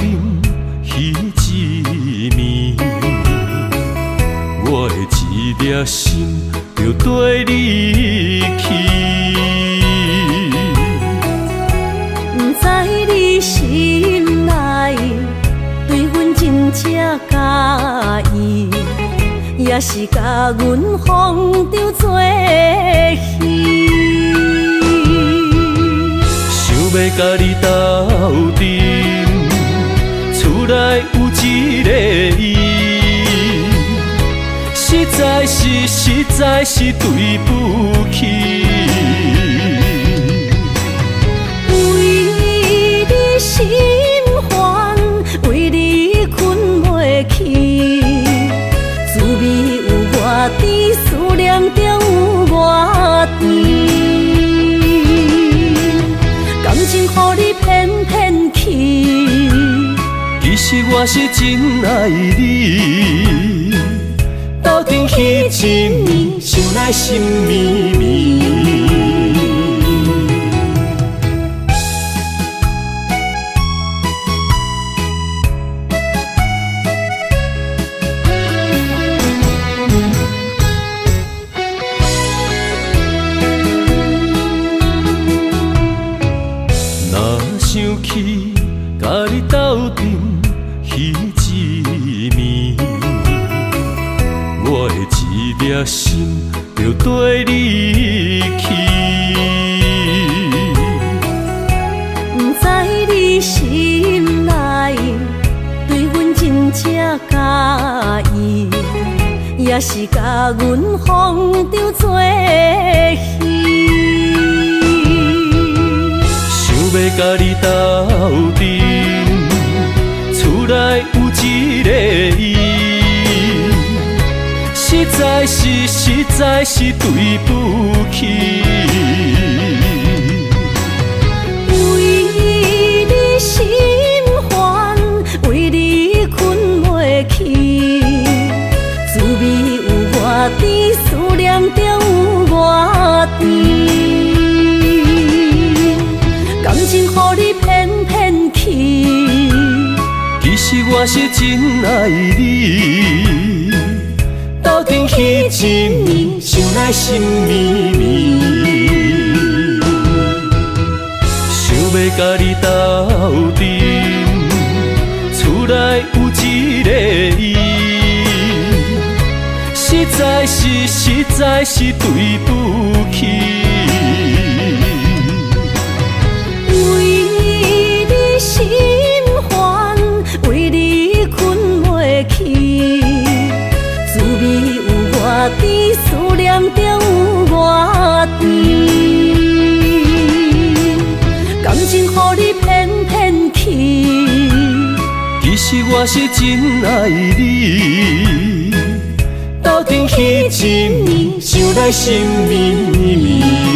S2: 彼一暝，我的一粒心就跟你去。
S3: 不知你心内对阮真正介意，也是甲阮放着做戏。
S2: 要甲你斗阵，厝内有一个伊，实在是对不起。
S3: 为你心烦，为你困袂去，滋味有偌甜，思念就有偌甜。感情予你骗骗去，
S2: 其实我是真爱你，斗阵彼一暝，想来心绵绵。想起甲你斗阵彼一暝，我的一粒心就跟你去。
S3: 不知你心内对阮真正介意，也是甲阮放着做戏。
S2: 要甲你斗阵，厝内有一个伊，实在是对不起。
S3: 为你心烦，为你困袂去，滋味有偌甜，思念就有偌甜。感情予你骗骗去，
S2: 其实我是真爱你，斗阵彼一暝，想来心绵绵。想要甲你斗阵，厝内有一个伊，实在是对不起。
S3: 心烦，为你困袂去，滋味有偌甜，思念就有偌甜。感情予你骗骗去，
S2: 是我是真爱你，斗阵彼一暝，想来心绵绵。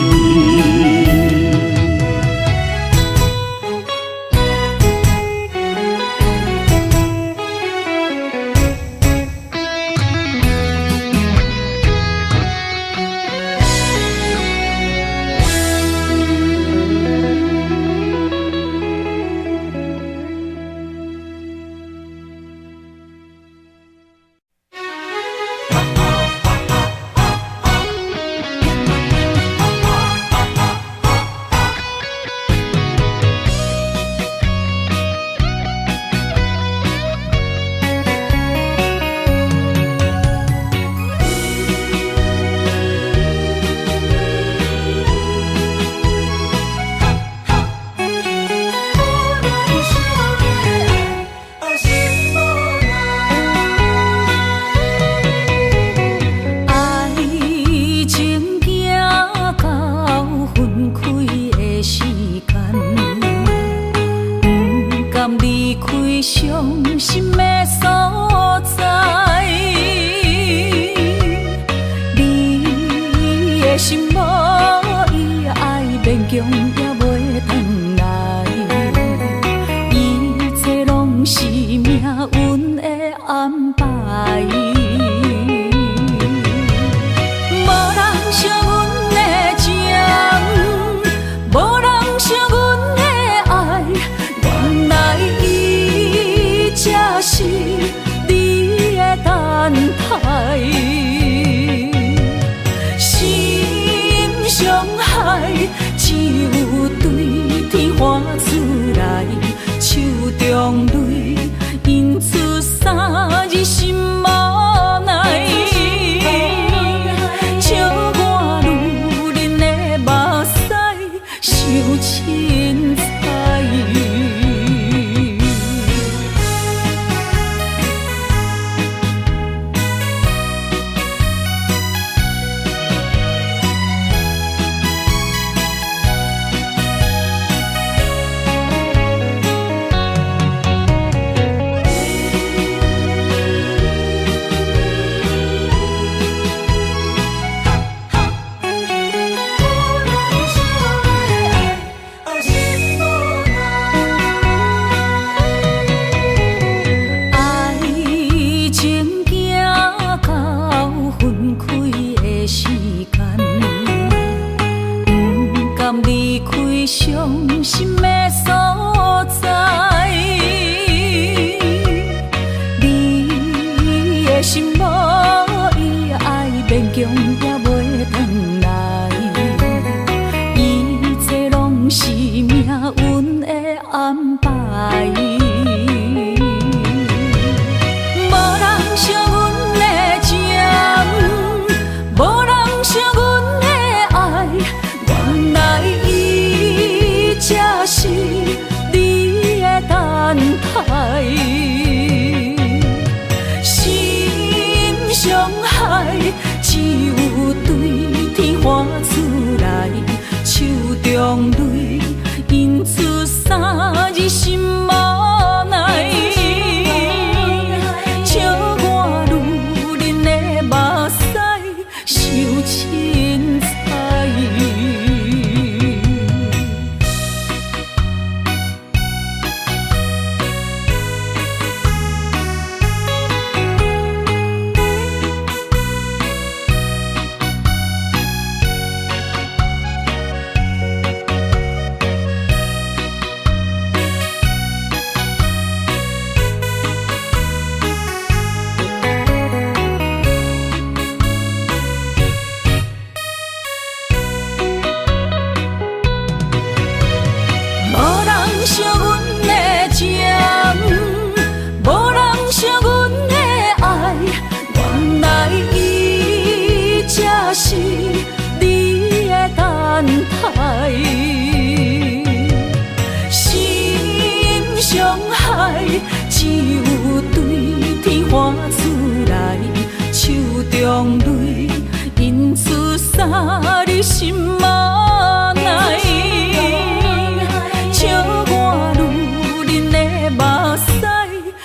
S3: 笑我女人的目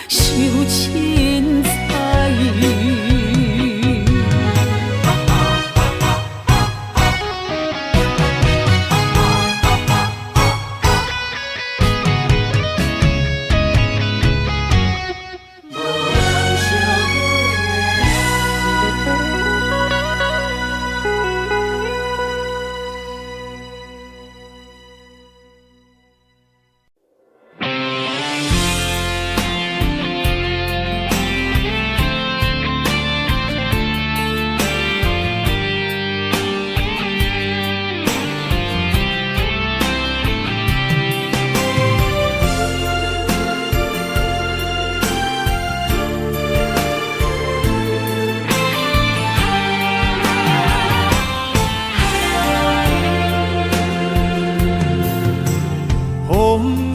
S3: 屎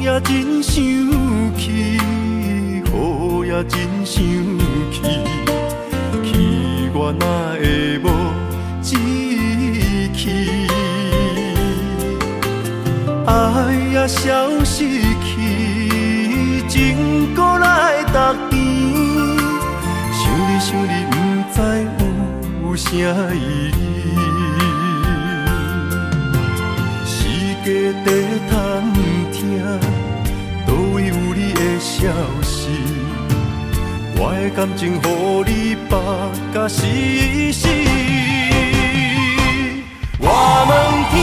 S2: 也真想去，雨也真想去，去我哪会无志气？爱也消失去，情搁来逐甜。想你想你，不知有啥意义。世界在探听，倒位有你的消息？我的感情，予你绑甲死死。我问天，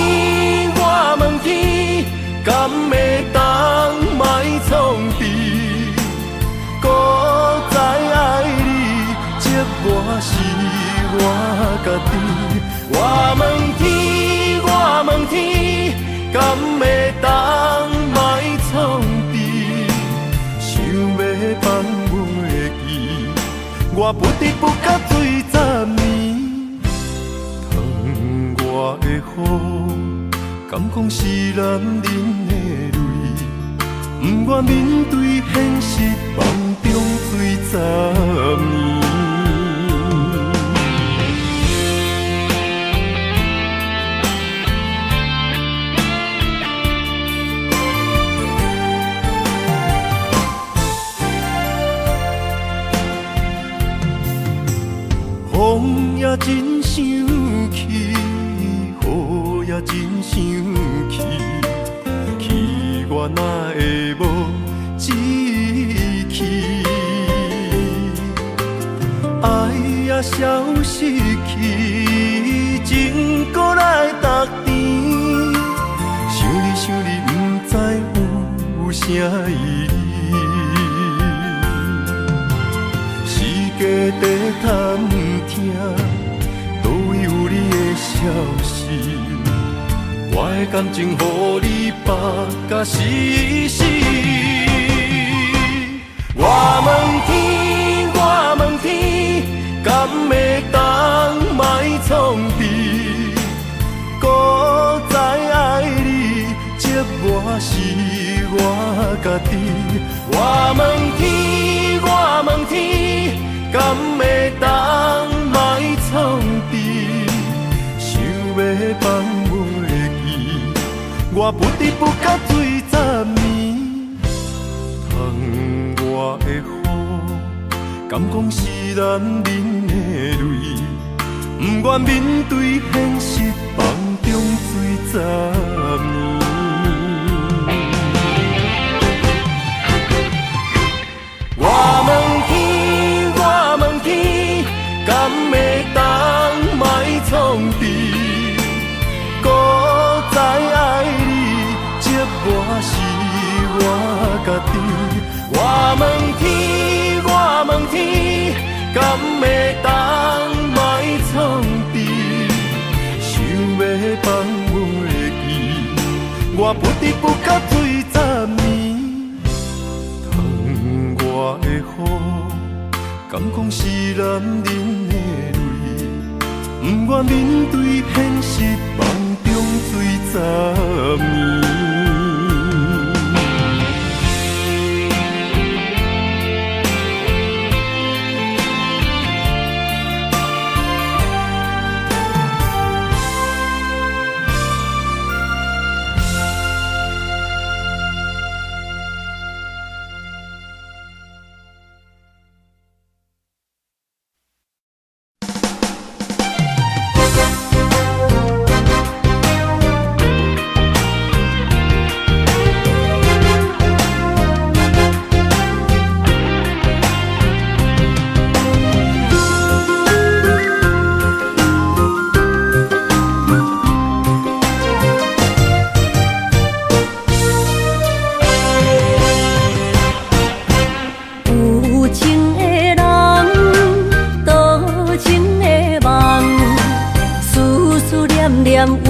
S2: 我问天，敢会当莫创治？搁再爱你，这我是我家己。我问天，我问天，敢会当莫创治？想要放袂记，我不得不甲醉10年。疼我的雨，敢讲是男人的泪？不愿面对现实，梦中醉10年。风也真想去，雨也真想去，去我哪会无志气？爱也消失去，情搁来逐甜。想你想你，不知有啥意义？世界在探听，倒位有你的消息？我的感情，予你绑甲死死。我问天，我问天，敢会当莫创治？搁再爱你，这我是我家己。我问天，我问天，敢会当莫创治？想要放袂记，我不得不甲醉10年。疼我的雨，敢讲是男人的泪？不愿面对现实，梦中醉10年。我问天，我问天，敢会当莫创治？搁再爱你，这我是我家己。我问天，我问天，敢会当莫创治？想要放袂记，我不得不甲醉10年。疼我的雨，敢讲是男人的泪？不愿面对现实，梦中醉10年。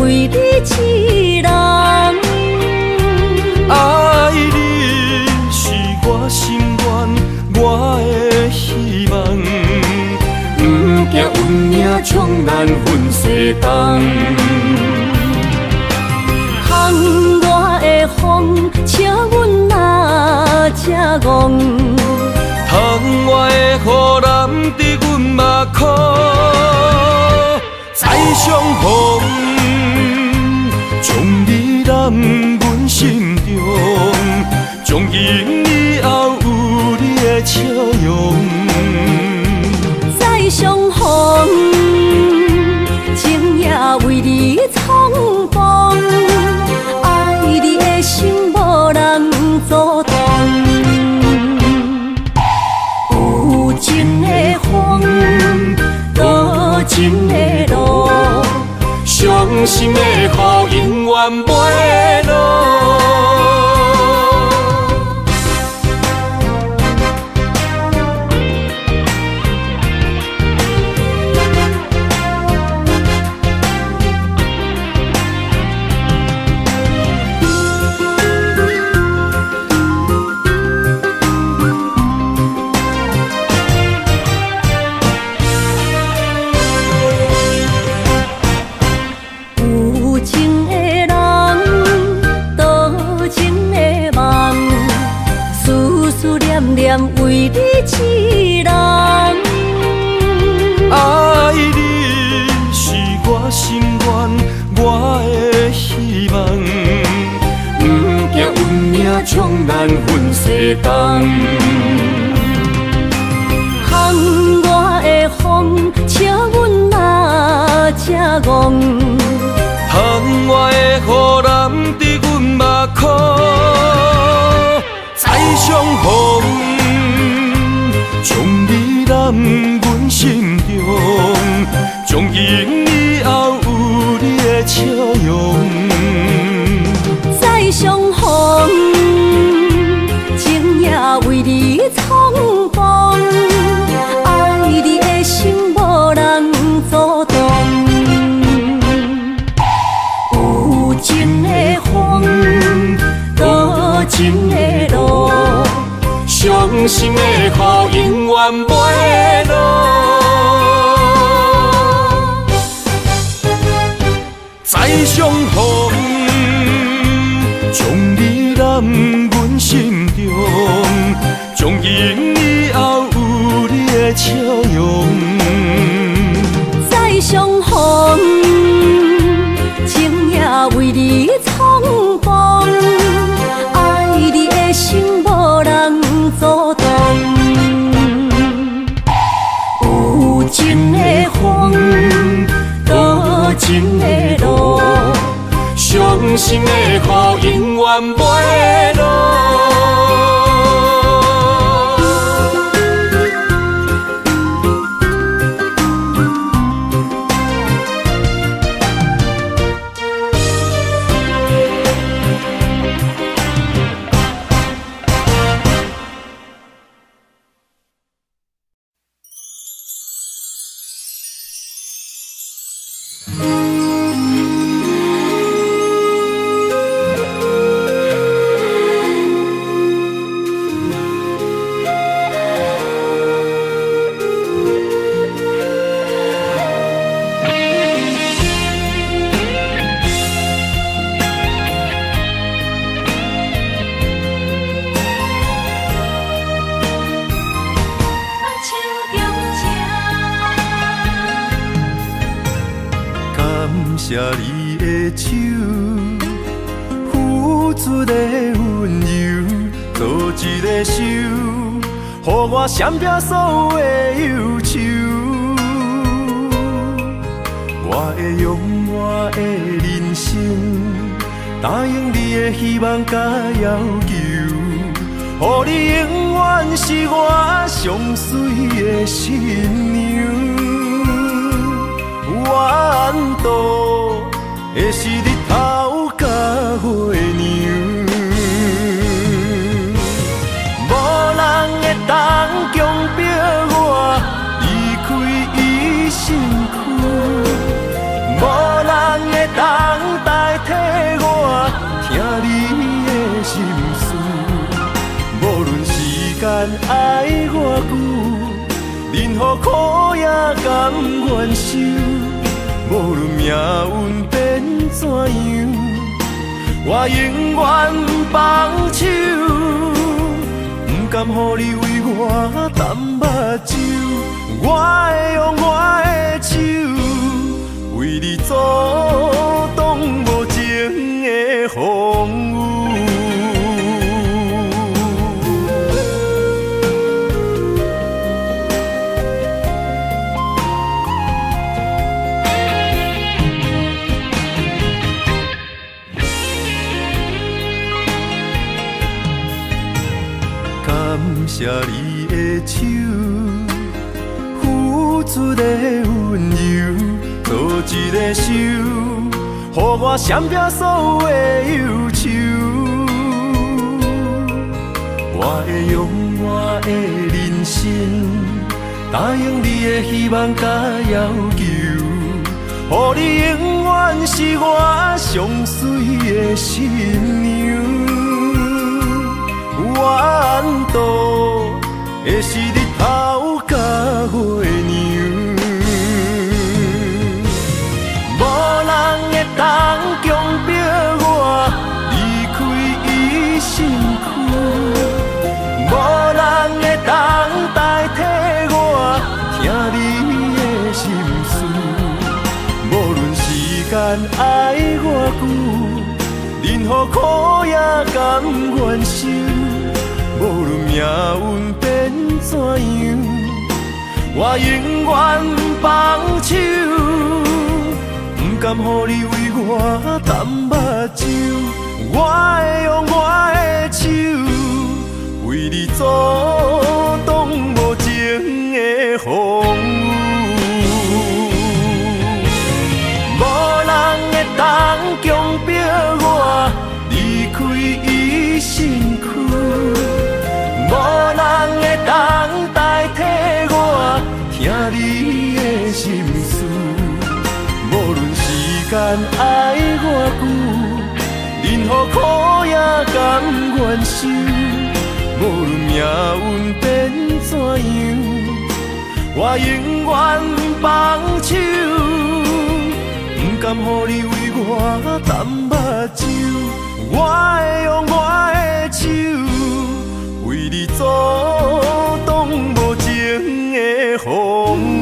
S3: 为你痴人，
S2: 爱你是我心愿，我的希望。不惊运命冲咱分西东，
S3: 窗外的风请阮哪才戆？
S1: 窗外的雨淋伫阮目眶，再相逢，将你揽阮心中，从今以后有你的笑容。
S3: 再相逢，情也为你苍茫，爱你的心无人阻挡。有情的风，多情的路，伤心的雨永远袂落。为你一人，
S1: 爱你是我心愿，我的希望。不惊运命冲咱分世东。
S3: 风我的风，请阮哪才戆？
S1: 窗外的雨淋伫阮目眶，再相逢。将你揽阮心中，从今以后有你的笑容。
S3: 再相逢，情也为你苍茫，爱你的心无人阻挡。有情的风，多情的路，伤心的雨永远袂落。
S1: 再相逢，将你揽阮心中，从今以后有你的笑容。
S3: 再相逢，情也为你苍茫，爱你的心无人阻挡。有情的风，多情的路，伤心的雨永远袂落。
S2: 谢你的手，付出的温柔，做一个手，予我闪避所有的忧愁。我会用我的人生，答应你的希望甲要求，予你永远是我上水的新娘。缘途会是日头甲月亮，无人会当强迫我离开伊身躯，无人会当代替我听你的心事。无论时间爱偌久，任何苦也甘愿受。无论命运变怎样，我永远放手，不甘予你为我淡目睭。我会用我的手，为你阻挡无情的风雨。感谢你的手，付出的温柔，做一个手，予我闪避所有的忧愁。我会用我的人生，答应你的希望甲要求，予你永远是我上水的新娘。缘途会是日头甲月亮，无人会当强迫我离开伊身躯，无人会当代替我听你的心事。无论时间爱我久，任何苦也甘愿受。无论命运变怎样，我永远放手，不甘予你为我淡目睭。我会用我的手，为你阻挡无情的风雨。无人会当强迫我离开伊身躯。无人会当代替我听你的心事，无论时间爱我久，任何苦也甘愿受。无论命运变怎样，我永远放手，不甘予你为我淡目睭。我会用我的手，为你阻挡无情的风雨。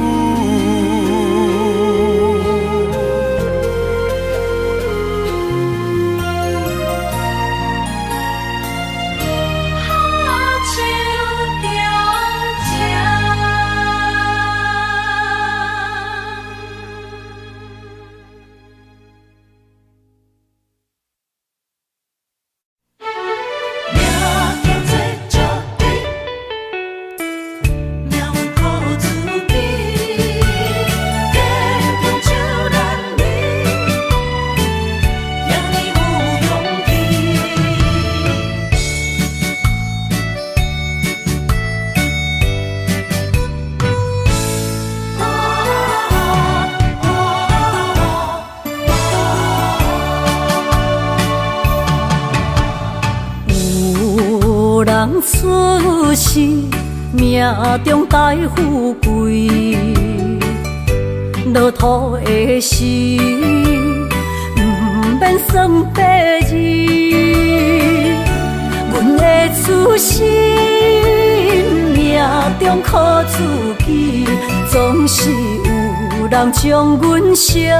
S3: 出世命中带富贵，落土的时，不免算白字。阮的出身命中靠自己，总是有人将阮惜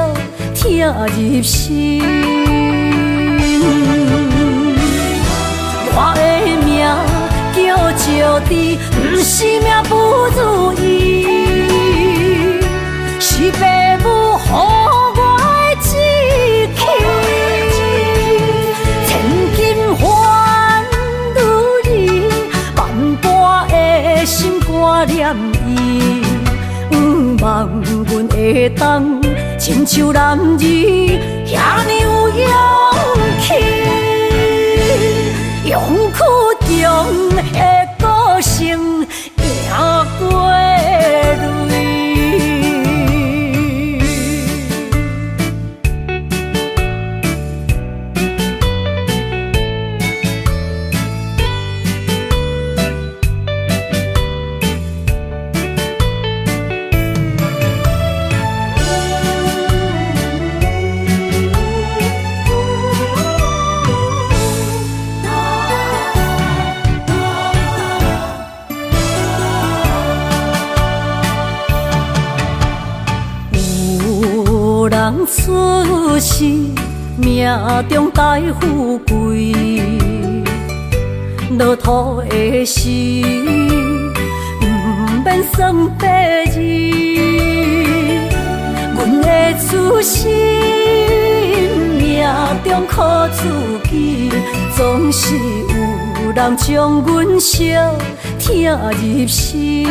S3: 听入心。我的命叫石滴，不是命不如意，是父母予我的志气。千金换如意，万般的心挂念伊，望阮会当亲像男儿遐尼有勇气。勇气中的个性，赢过泪。出世，命中带富贵，落土的时，不免算白字。阮的出身，命中苦自己，总是有人将阮惜听入心。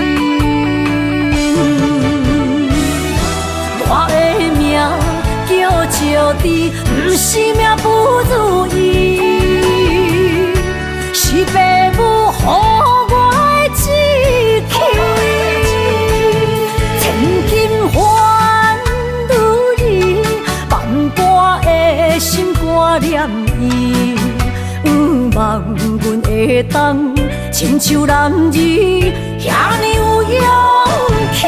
S3: 我的命叫石滴，不是命不如意，是父母予我的志气。千金换如意，万般的心挂念伊，望阮会当亲像男儿遐尼有勇气。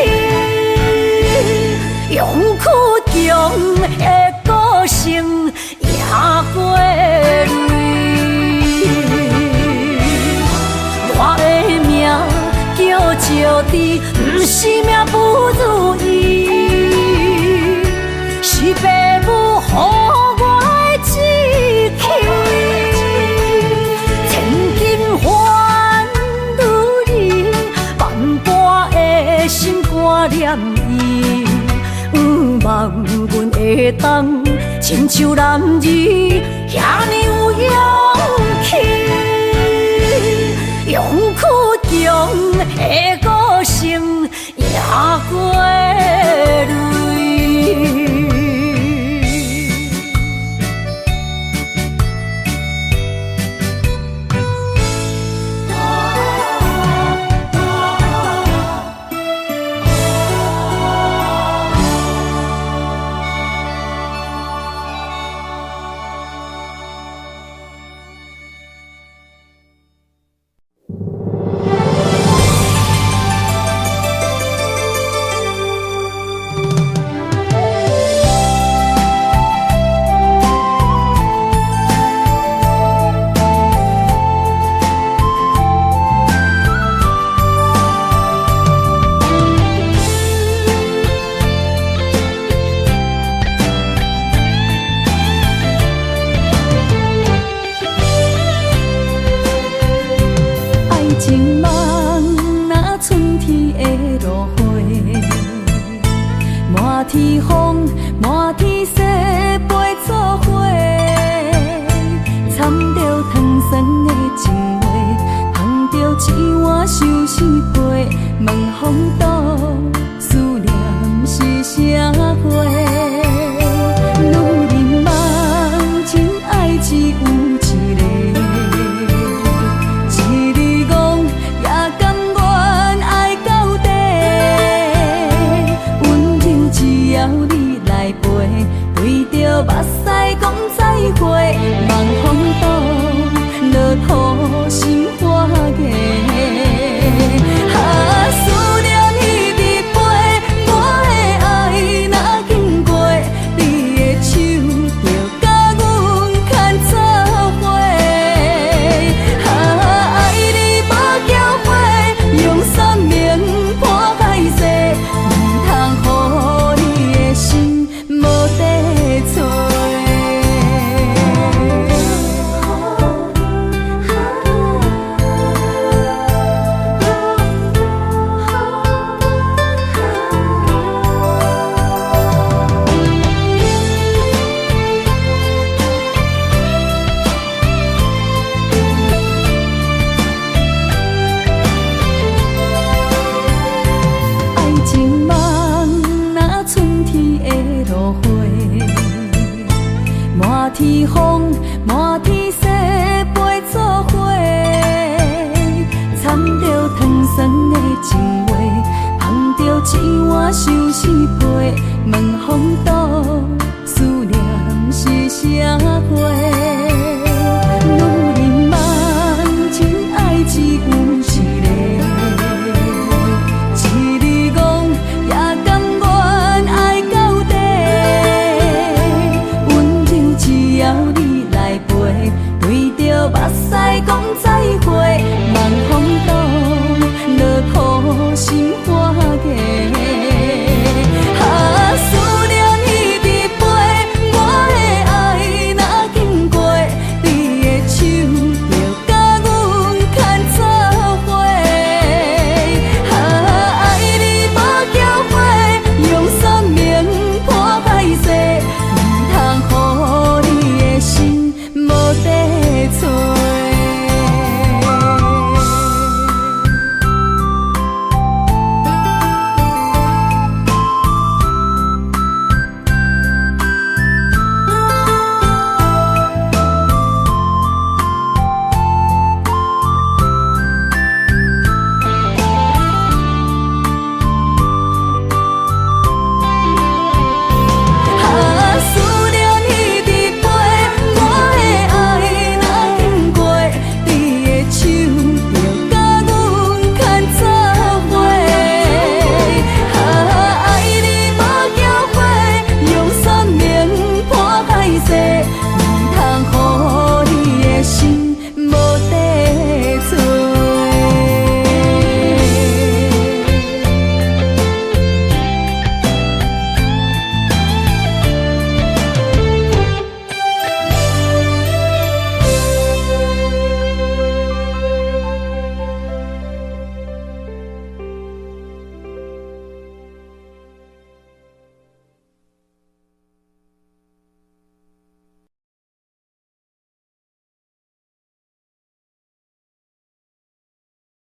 S3: 勇屈强的个性赢过泪，我的命叫石滴，不是命不如意，是父母予我的志气。千金换如意，万般的心挂念伊。望阮会当亲像男儿遐尼有勇气，勇屈强的个性赢过泪。天风，满天雪，陪作伙，掺着糖酸的情话，捧着一碗相思杯，问风度，思念是啥货？女人梦，真爱只有一个，一日戆也甘愿爱到底。只要你来陪，对着目屎讲再会，望风度，落土心花芽。思念彼日飞，我的爱若经过，你的手就甲阮牵做伙。爱你无缴费，用生命破海誓，唔通予心无地找。爱情梦若春天的落花，满天风，满天雪，陪作伙，掺着糖酸的情话，捧着一碗相